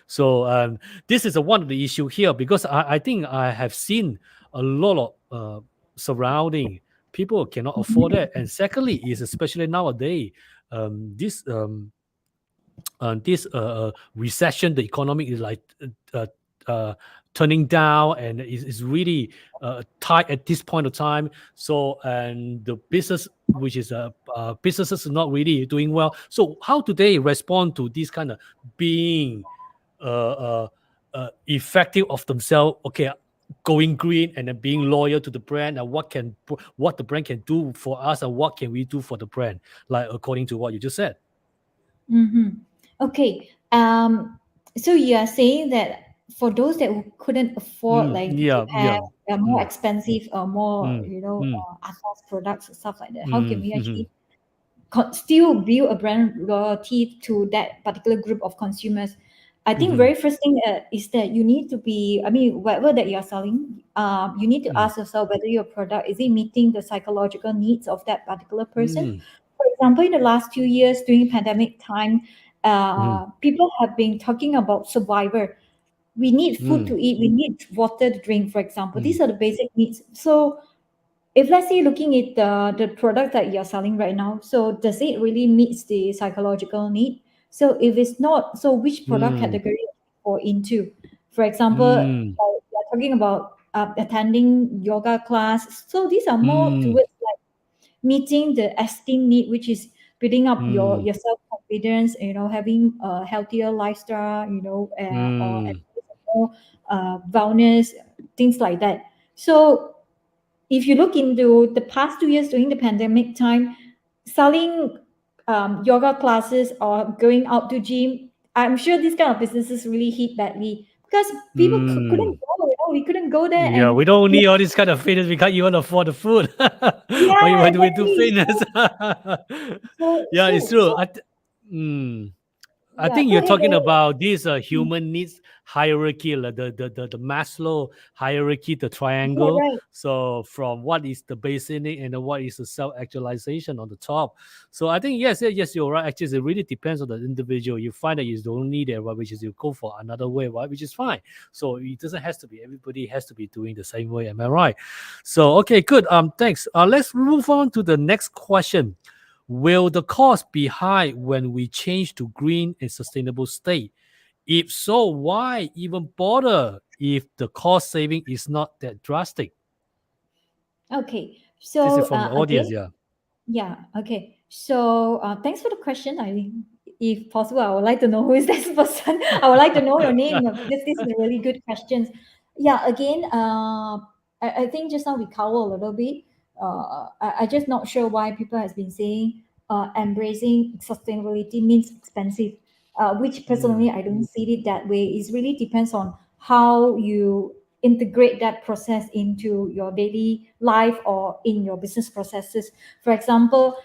So this is one of the issue here, because I think I have seen a lot of surrounding people cannot afford Mhm. it. And secondly is especially nowadays, this recession, the economy is like uh, uh, turning down, and is really tight at this point of time. So and the business, which is businesses are not really doing well. So how do they respond to this kind of being effective of themselves? Okay, going green and then being loyal to the brand, and what the brand can do for us and what can we do for the brand, like according to what you just said. Mhm. Okay. So you are saying that for those that who couldn't afford like to Yeah, have yeah. more Mm, expensive or more, mm, mm, advanced products and stuff like that, how can mm, we mhm, actually still build a brand loyalty to that particular group of consumers? I think mhm, very first thing is that you need to be, I mean, whatever that you're selling, you need to mm, ask yourself whether your product is it meeting the psychological needs of that particular person, mm, for example, in the last 2 years during pandemic time, Mm, people have been talking about survivor. We need food to mm, eat, we need water to drink, for example. These mm, are the basic needs. So if let's say looking at the product that you're selling right now, so does it really meets the psychological need? So if it's not, so which product mm, category fall into? For example, mm, we're talking about attending yoga class. So these are more mm, towards like meeting the esteem need, which is building up mm, your self confidence. Having a healthier lifestyle. Or at mm, least more wellness, things like that. So if you look into the past 2 years during the pandemic time, selling yoga classes or going out to gym, I'm sure these kind of businesses really hit badly because people couldn't mm. go. We couldn't go there, Yeah, and we don't yeah, need all this kind of fitness. We can't even afford the food. yeah, Why do we do exactly. fitness? So Yeah, it's so true. so Mm. I yeah. think Go you're ahead. Go talking ahead. about this Mm. human needs hierarchy, like the Maslow hierarchy, the Right, triangle. right. So from what is the basic need and then what is the self actualization on the top. So I think yes, you're right. Actually, it really depends on the individual. You find that you don't need it, right, which is you go for another way, right, which is fine. So it doesn't has to be everybody has to be doing the same way. Am I right? So okay, good. Thanks. Let's move on to the next question. Will the cost be high when we change to green and sustainable state? If so, why even bother if the cost saving is not that drastic? Okay. This is So from the audience, again, yeah. yeah. Okay. So thanks for the question. If possible, I would like to know who is this person. I would like to know your name because this is a really good question. Yeah. Again, I think just now we cover a little bit. I just not sure why people has been saying embracing sustainability means expensive. Which Mm, personally I don't see it that way. It really depends on how you integrate that process into your daily life or in your business processes. For example,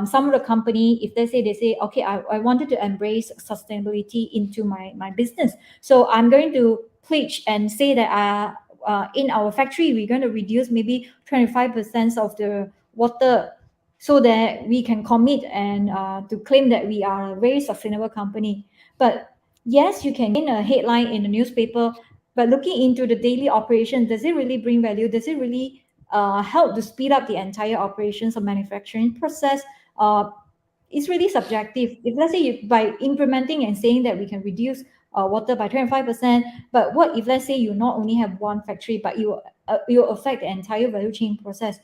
some of the company, if they say, okay, I wanted to embrace sustainability into my business, so I'm going to pledge and say that in our factory we're going to reduce maybe 25% of the water, so that we can commit and to claim that we are a very sustainable company. But yes, you can gain a headline in the newspaper, but looking into the daily operation, does it really bring value? Does it really help to speed up the entire operations or manufacturing process? Uh, it's really subjective. If let's say by implementing and saying that we can reduce water by 25%, but what if let's say you not only have one factory, but you affect the entire value chain process?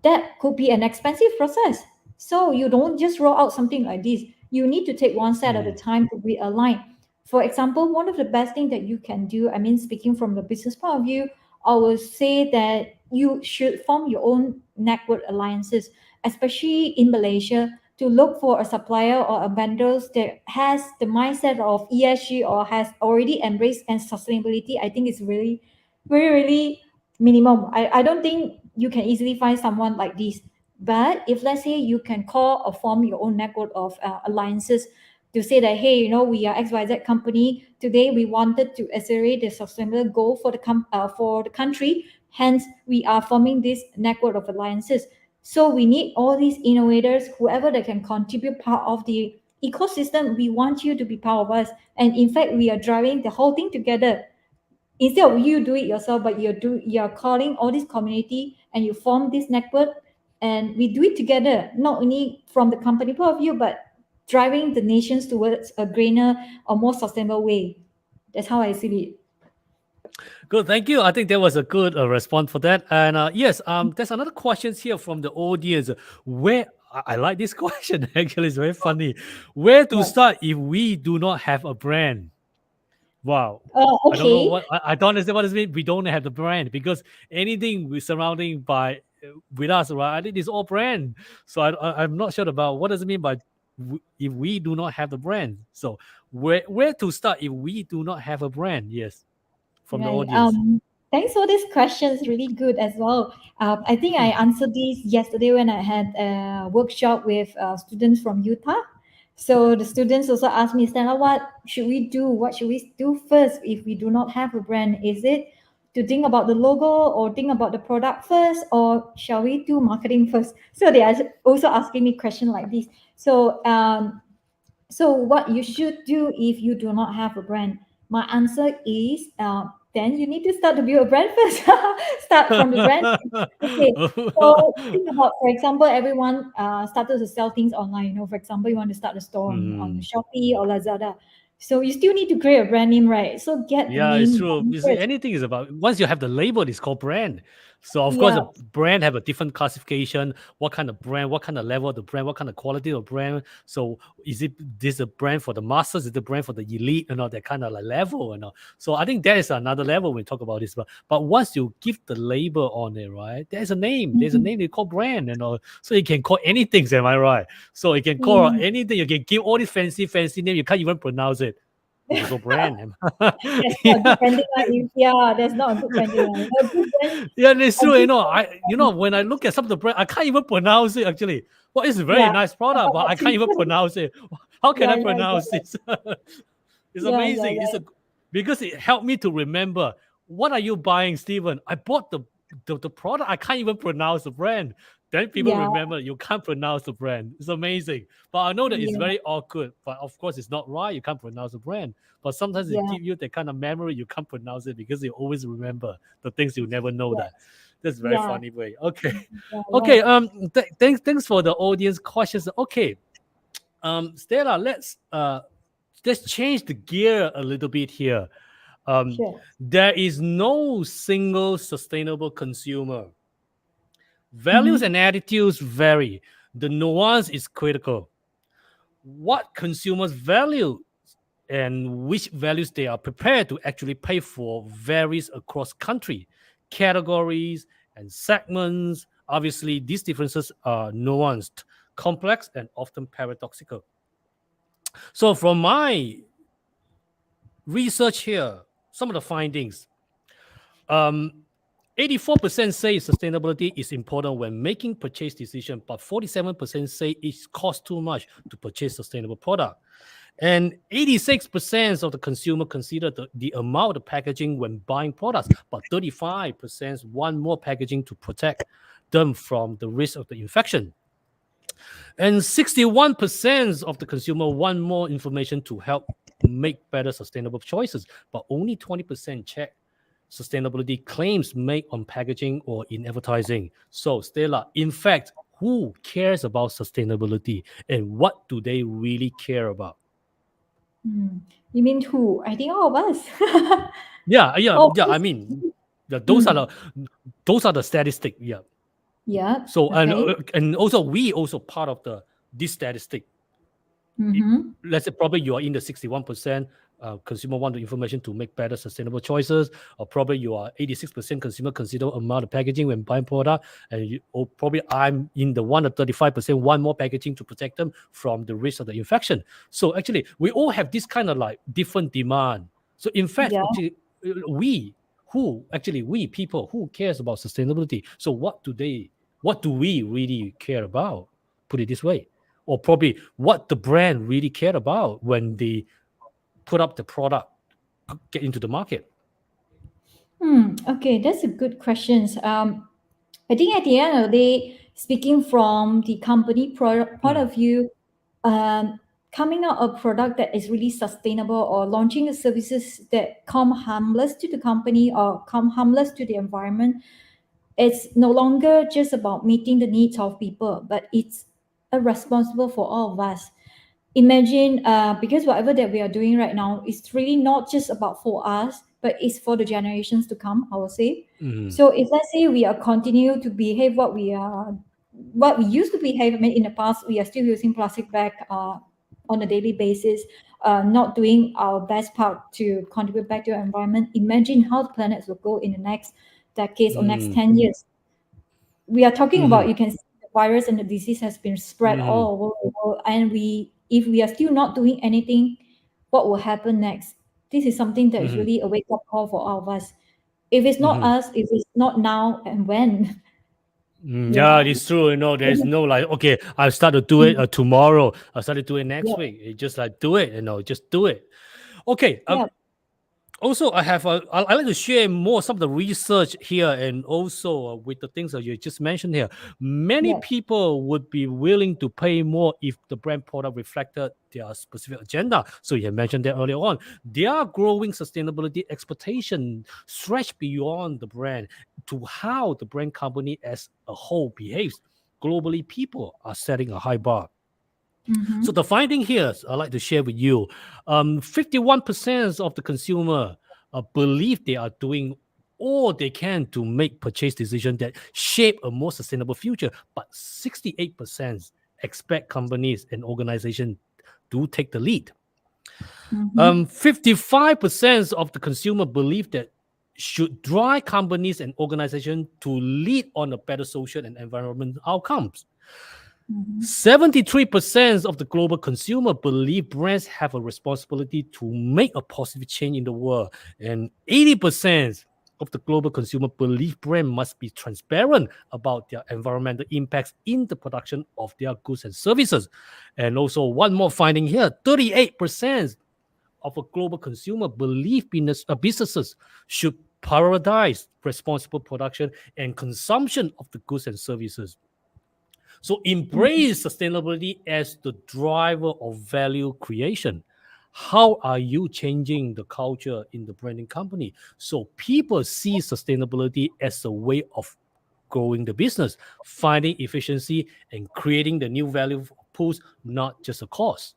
That could be an expensive process. So you don't just roll out something like this. You need to take one step at a mm, time to realign. For example, one of the best things that you can do, I mean, speaking from the business point of view, I would say that you should form your own network alliances, especially in Malaysia, to look for a supplier or a vendor that has the mindset of ESG or has already embraced and sustainability. I think it's really, really, really minimum. I don't think you can easily find someone like this. But if let's say you can call or form your own network of alliances to say that, hey, we are XYZ company. Today we wanted to accelerate the sustainable goal for for the country. Hence, we are forming this network of alliances. So we need all these innovators, whoever that can contribute part of the ecosystem. We want you to be part of us. And in fact, we are driving the whole thing together. Instead of you do it yourself, but you're calling all this community and you form this network, and we do it together, not only from the company point of view, but driving the nations towards a greener or more sustainable way. That's how I see it. good, thank you. I think that was a good response for that. And yes, there's another question here from the audience. Where I like this question. Actually, it's very funny. Where to Right. start if we do not have a brand? Wow. I don't know Okay. I don't understand what does it mean. We don't have the brand because anything we surrounding by with us, right? I think it's all brand. So I'm not sure about what does it mean by if we do not have the brand. So where to start if we do not have a brand? Yes, from the Right. audience. Thanks for this question. It's really good as well. I think I answered this yesterday when I had a workshop with students from Utah. So the students also asked me, Stella, what should we do? What should we do first if we do not have a brand? Is it to think about the logo or think about the product first, or shall we do marketing first? So they are also asking me question like this. So what you should do if you do not have a brand? My answer is, then you need to start to build a brand first. Start from the brand. Okay. So think about, for example, everyone started to sell things online. For example, you want to start a store on Shopee or Lazada. So you still need to create a brand name, right? So get a Yeah, it's name true. You see, first. anything is about once you have the label, it's called brand. So of course, Yeah. a brand have a different classification. What kind of brand? What kind of level of the brand? What kind of quality of brand? So is it this a brand for the masses? Is it a brand for the elite? That kind of like level. So I think that is another level when we talk about this. But once you give the label on it, right? There's a name. There's a name they call brand. So you can call anything. Am I right? So you can call Mm. anything. You can give all these fancy name. You can't even pronounce it. It's also brand. That's not a good yeah, branding line. Yeah, that's not a good branding line. A good brand, yeah, it's a true. good When I look at some of the brand, I can't even pronounce it actually. Well, it's a very yeah. nice product, but I can't even pronounce it. How can Yeah, I yeah, pronounce this? It's yeah, yeah, amazing. yeah, Because it helped me to remember what are you buying, Stephen? I bought the product. I can't even pronounce the brand. Then people yeah, remember you can't pronounce the brand. It's amazing. But I know that it's yeah, very awkward. But of course, it's not right. You can't pronounce the brand. But sometimes it yeah, gives you that kind of memory. You can't pronounce it because you always remember the things you never know that. yes, That's a very yeah, funny way. Okay. yeah, Okay. right. Thanks for the audience questions. Okay. Stella, let's change the gear a little bit here. Um, Sure. there is no single sustainable consumer. Values Mm-hmm. and attitudes vary. The nuance is critical. What consumers value and which values they are prepared to actually pay for varies across country, categories, and segments. Obviously, these differences are nuanced, complex, and often paradoxical. So, from my research here, some of the findings. Um, 84% say sustainability is important when making purchase decision, but 47% say it costs too much to purchase sustainable product. And 86% of the consumer consider the amount of packaging when buying products, but 35% want more packaging to protect them from the risk of the infection. And 61% of the consumer want more information to help make better sustainable choices, but only 20% check sustainability claims made on packaging or in advertising. So, Stella, in fact, who cares about sustainability and what do they really care about? Mm. You mean who? I think all of us. Yeah, yeah, Oh, yeah. I mean, yeah, mm. those are the statistics. Yeah. Yeah. So Okay. and also we also part of this statistic. Mm-hmm. Let's say probably you are in the 61% consumer want the information to make better sustainable choices, or probably you are 86% consumer consider amount of packaging when buying product, and or probably I'm in the 1 or 35% want more packaging to protect them from the risk of the infection. So actually, we all have this kind of like different demand. So in fact, Yeah. actually, we people who cares about sustainability. So what do we really care about? Put it this way, or probably what the brand really cared about when they put up the product, get into the market. Okay, that's a good question. I think at the end of the day, speaking from the company point Mm, of view, um, coming out a product that is really sustainable or launching a services that come harmless to the company or come harmless to the environment, it's no longer just about meeting the needs of people, but it's a responsible for all of us. Imagine, because whatever that we are doing right now is really not just about for us, but it's for the generations to come, I would say. mm, So if let's say we are continue to behave what we used to behave, I mean, in the past, we are still using plastic bag on a daily basis, not doing our best part to contribute back to the environment. Imagine how the planets will go in the next decades or next mm, 10 years. We are talking about, mm, you can see the virus and the disease has been spread mm, all over the world, and if we are still not doing anything, what will happen next? This is something that is mm, really a wake up call for all of us. If it's not mm. us, if it's not now, and when? Yeah, Yeah. it's true. There's no like, okay, I'll start to do it tomorrow. I'll start to do it next Yeah. week. It just like do it, just do it. Okay. Yeah. Also, I like to share more some of the research here, and also with the things that you just mentioned here. Many Yeah. people would be willing to pay more if the brand product reflected their specific agenda. So you mentioned that earlier on. Their growing sustainability expectation stretch beyond the brand to how the brand company as a whole behaves. Globally, people are setting a high bar. So Mm-hmm. the finding here, I'd like to share with you, 51% of the consumer believe they are doing all they can to make purchase decisions that shape a more sustainable future, but 68% expect companies and organizations to take the lead. Mm-hmm. 55% of the consumer believe that should drive companies and organizations to lead on a better social and environmental outcomes. Mm-hmm. 73% of the global consumer believe brands have a responsibility to make a positive change in the world. And 80% of the global consumer believe brand must be transparent about their environmental impacts in the production of their goods and services. And also one more finding here, 38% of a global consumer believe businesses should prioritize responsible production and consumption of the goods and services. So Mm-hmm. embrace sustainability as the driver of value creation. How are you changing the culture in the branding company so people see sustainability as a way of growing the business, finding efficiency, and creating the new value pools, not just a cost?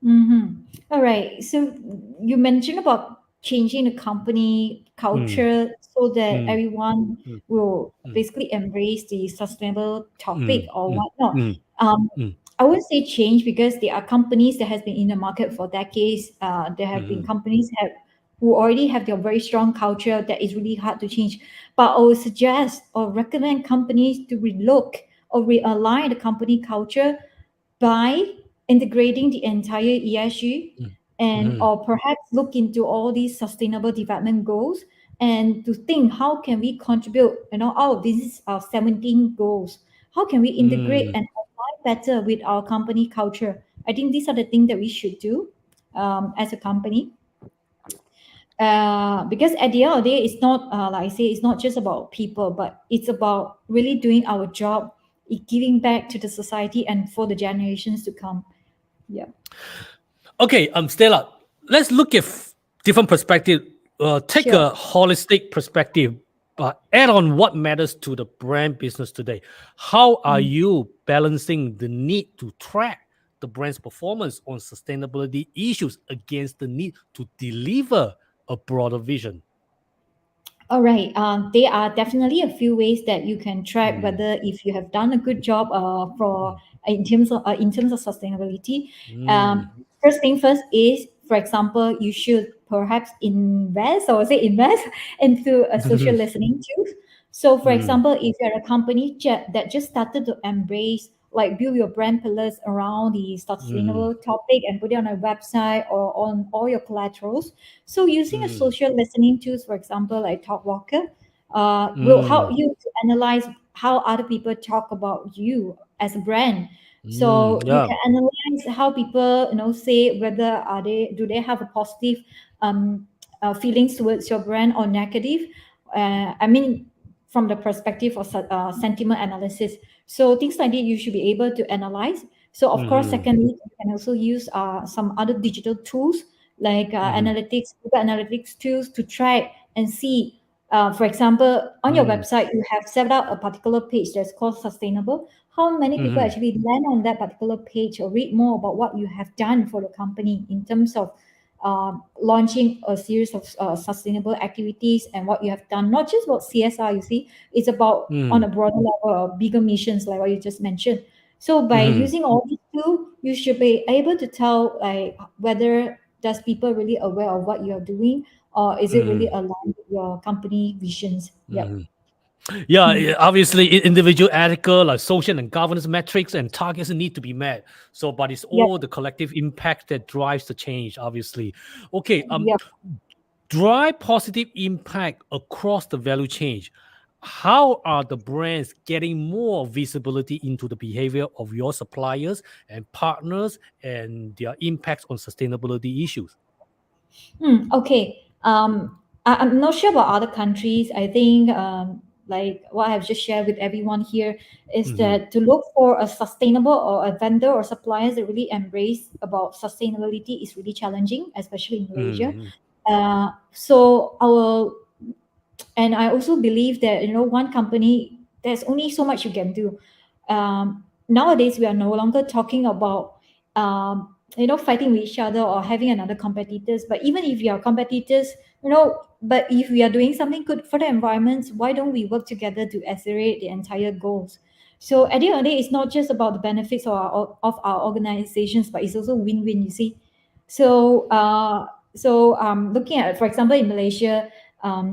Mm-hmm. All right. So you mentioned about changing the company Mm, culture so that mm, everyone mm, will mm, basically embrace the sustainable topic mm, or mm, whatnot. mm, Um, mm, I wouldn't say change because there are companies that has been in the market for decades. There have been mm, companies who already have their very strong culture that is really hard to change. But I would suggest or recommend companies to relook or realign the company culture by integrating the entire ESG mm, and mm, or perhaps look into all these sustainable development goals and to think how can we contribute, out of these 17 goals, how can we integrate mm, and align better with our company culture. I think these are the things that we should do as a company, because at the end of the day, it's not like I say, it's not just about people, but it's about really doing our job, giving back to the society and for the generations to come. Yeah. Okay, Stella, let's look at different perspective. Take Sure. a holistic perspective, but add on what matters to the brand business today. How are Mm. you balancing the need to track the brand's performance on sustainability issues against the need to deliver a broader vision? All right. There are definitely a few ways that you can track Mm, whether if you have done a good job for mm, in terms of sustainability. mm, Um, First thing first is, for example, you should perhaps invest or say invest into a social listening tools. So, for mm, example, if you're a company that just started to embrace like build your brand pillars around the mm, sustainable topic and put it on a website or on all your collaterals, so using a mm, social listening tools, for example, like TalkWalker, will help mm, you to analyze how other people talk about you as a brand. mm, So you yeah. can analyze how people, say whether do they have a positive um, feelings towards your brand or negative. I mean, from the perspective of sentiment analysis. So things like that you should be able to analyze. So of course, Mm, secondly, you can also use some other digital tools like mm, analytics, Google Analytics tools to track and see. For example, on your mm, website, you have set up a particular page that's called sustainable. How many people mm, actually land on that particular page or read more about what you have done for the company in terms of launching a series of sustainable activities and what you have done, not just about CSR, you see, it's about on mm, a broader level, bigger missions like what you just mentioned. So by mm, using all these tools, you should be able to tell like whether does people really aware of what you're doing or is it really mm, aligned with your company visions. Yep. mm. Yeah, Hmm. obviously, individual ethical, like social and governance metrics and targets need to be met. So, but it's Yep. all the collective impact that drives the change. Obviously, okay. Yep. Drive positive impact across the value chain. How are the brands getting more visibility into the behavior of your suppliers and partners and their impacts on sustainability issues? Okay. I'm not sure about other countries. I think like what I've just shared with everyone here is Mm-hmm. that to look for a sustainable or a vendor or suppliers that really embrace about sustainability is really challenging, especially in Malaysia. Mm-hmm. So our and I also believe that one company, there's only so much you can do. Nowadays we are no longer talking about fighting with each other or having another competitors, but even if you are competitors, but if we are doing something good for the environment, why don't we work together to accelerate the entire goals? So at the end of the day, it's not just about the benefits of our organizations, but it's also win-win, you see. So looking at, for example, in Malaysia,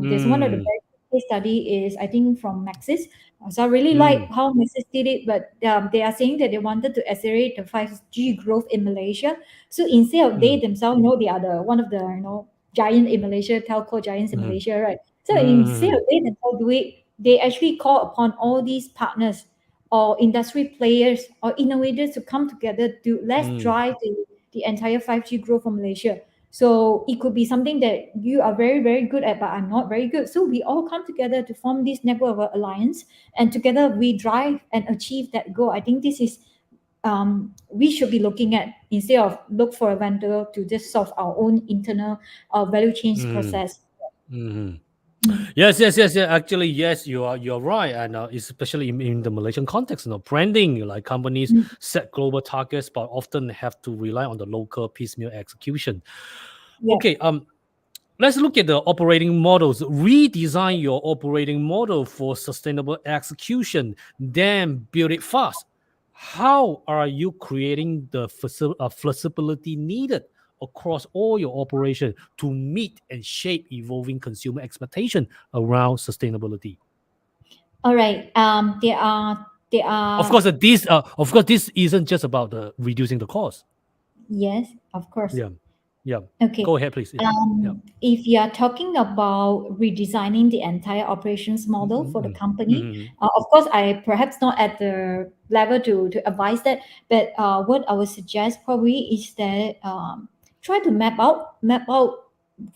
there's one of the Mm, best case study is, I think, from Maxis. So I really like mm, how Maxis did it, but they are saying that they wanted to accelerate the 5G growth in Malaysia. So instead of they mm, themselves, they are the one of the giant in Malaysia, telco giants in mm, Malaysia, right? So instead mm, of they themselves do it, they actually call upon all these partners or industry players or innovators to come together to let's mm, drive the entire 5G growth for Malaysia. So it could be something that you are very, very good at, but I'm not very good. So we all come together to form this network of alliance, and together we drive and achieve that goal. I think this is we should be looking at instead of look for a vendor to just solve our own internal value change mm, process. mm. Mm, Yes, yes, yes, yeah. Actually, yes, you're right, and especially in the Malaysian context, branding like companies mm, set global targets, but often have to rely on the local piecemeal execution. yeah. Okay, let's look at the operating models. Redesign your operating model for sustainable execution, then build it fast. How are you creating the flexibility needed across all your operation to meet and shape evolving consumer expectation around sustainability? All right. There are Of course, this isn't just about the reducing the cost. yes, of course. Yeah, yeah. Okay. Go ahead, please. Yeah, yeah. If you are talking about redesigning the entire operations model for the Mm-hmm. company, Mm-hmm. of course, I perhaps not at the level to advise that, but what I would suggest probably is that try to map out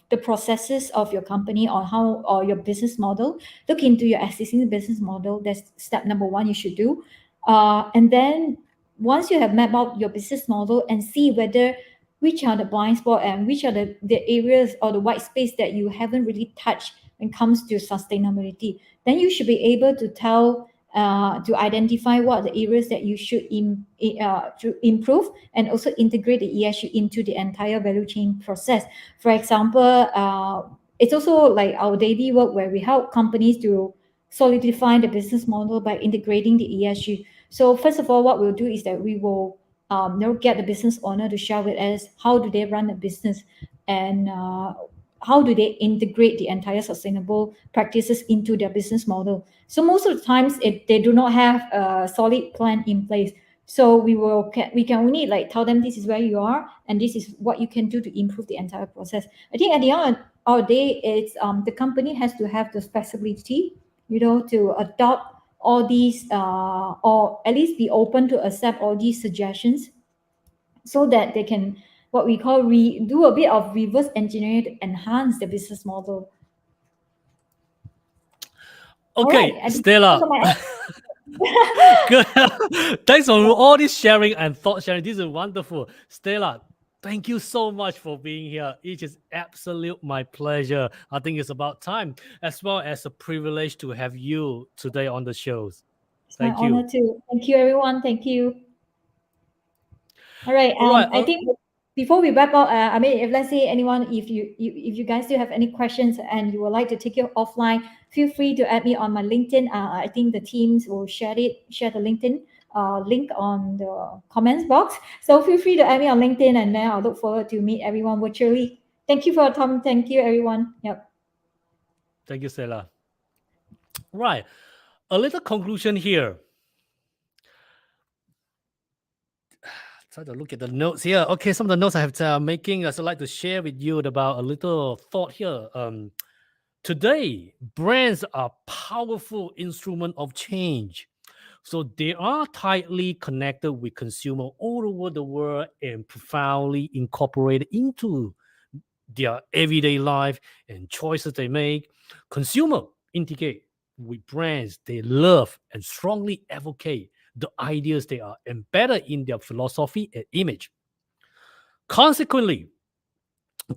the processes of your company or how or your business model. Look into your existing business model. That's step number one you should do, and then once you have mapped out your business model and see whether which are the blind spot and which are the areas or the white space that you haven't really touched when it comes to sustainability, then you should be able to tell to identify what are the areas that you should to improve and also integrate the ESG into the entire value chain process. For example, it's also like our daily work where we help companies to solidify the business model by integrating the ESG. So first of all, what we'll do is that we will get the business owner to share with us how do they run the business and how do they integrate the entire sustainable practices into their business model. So most of the times they do not have a solid plan in place. So we can only like tell them this is where you are and this is what you can do to improve the entire process. I think at the end of our day, it's the company has to have the flexibility, to adopt all these or at least be open to accept all these suggestions so that they can what we call do a bit of reverse engineering to enhance the business model. All right, Okay, I think those Stella. are my Good. Thanks for all this sharing and thought sharing. This is wonderful. Stella, thank you so much for being here. It is absolute my pleasure. I think it's about time, as well as a privilege to have you today on the shows. It's my Thank honor you. too. Thank you, everyone. Thank you. All right. All right. I think before we wrap up, I mean, if let's say anyone, if you guys still have any questions and you would like to take it offline, feel free to add me on my LinkedIn. I think the teams will share the LinkedIn link on the comments box. So feel free to add me on LinkedIn, and then I'll look forward to meet everyone virtually. Thank you for your time. Thank you, everyone. Yep. Thank you, Stella. Right. A little conclusion here. Try to look at the notes here. Okay, some of the notes I have making, I'd like to share with you about a little thought here. Today, brands are powerful instrument of change. So they are tightly connected with consumer all over the world and profoundly incorporated into their everyday life and choices they make. Consumer indicate with brands they love and strongly advocate the ideas they are embedded in their philosophy and image. Consequently,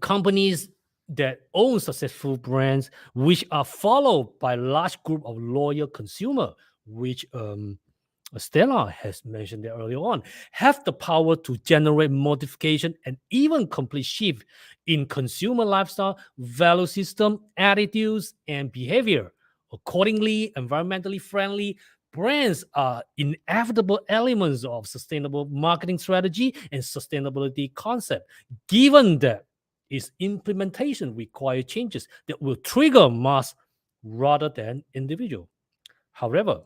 companies that own successful brands, which are followed by large group of loyal consumer, which Stella has mentioned that earlier on, have the power to generate modification and even complete shift in consumer lifestyle, value system, attitudes, and behavior. Accordingly, environmentally friendly brands are inevitable elements of sustainable marketing strategy and sustainability concept, given that its implementation requires changes that will trigger mass rather than individual. However,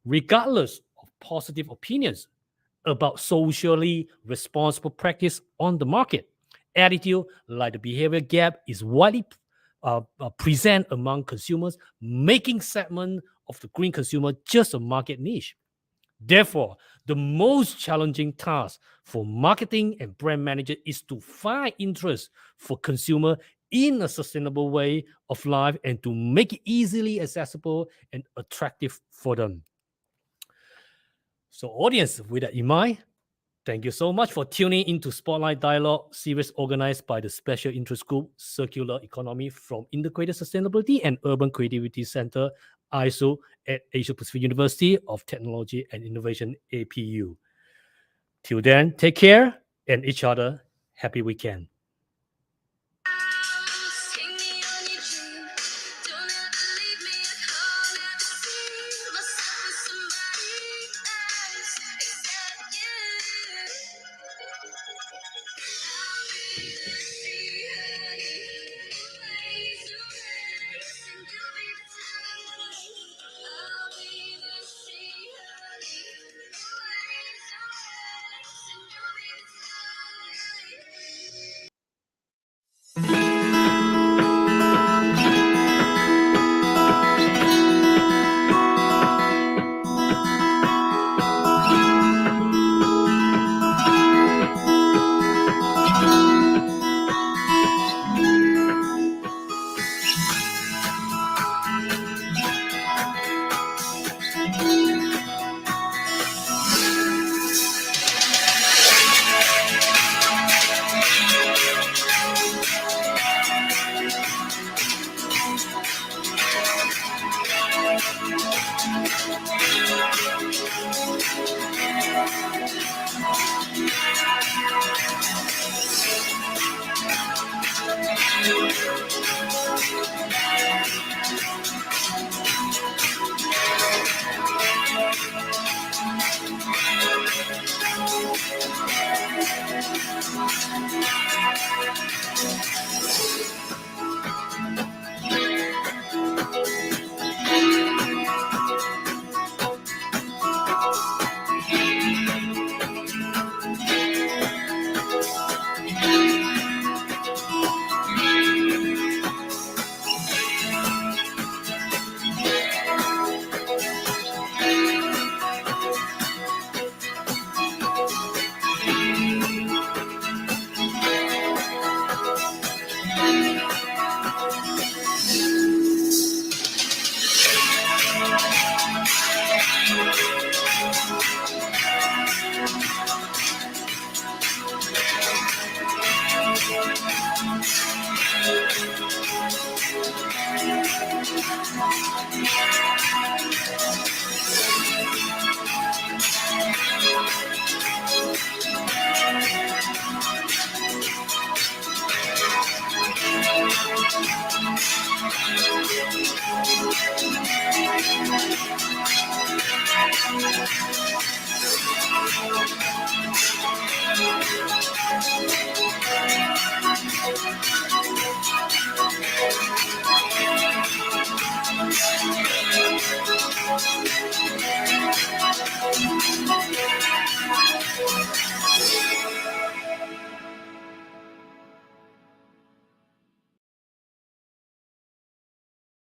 regardless of positive opinions about socially responsible practice on the market, attitude like the behavior gap is widely present among consumers, making segment of the green consumer just a market niche. Therefore, the most challenging task for marketing and brand manager is to find interest for consumer in a sustainable way of life and to make it easily accessible and attractive for them. So, audience, with that in mind, thank you so much for tuning into Spotlight Dialogue series organized by the Special Interest Group Circular Economy from Integrated Sustainability and Urban Creativity Center, ISO, at Asia Pacific University of Technology and Innovation, APU. Till then, take care and each other. Happy weekend.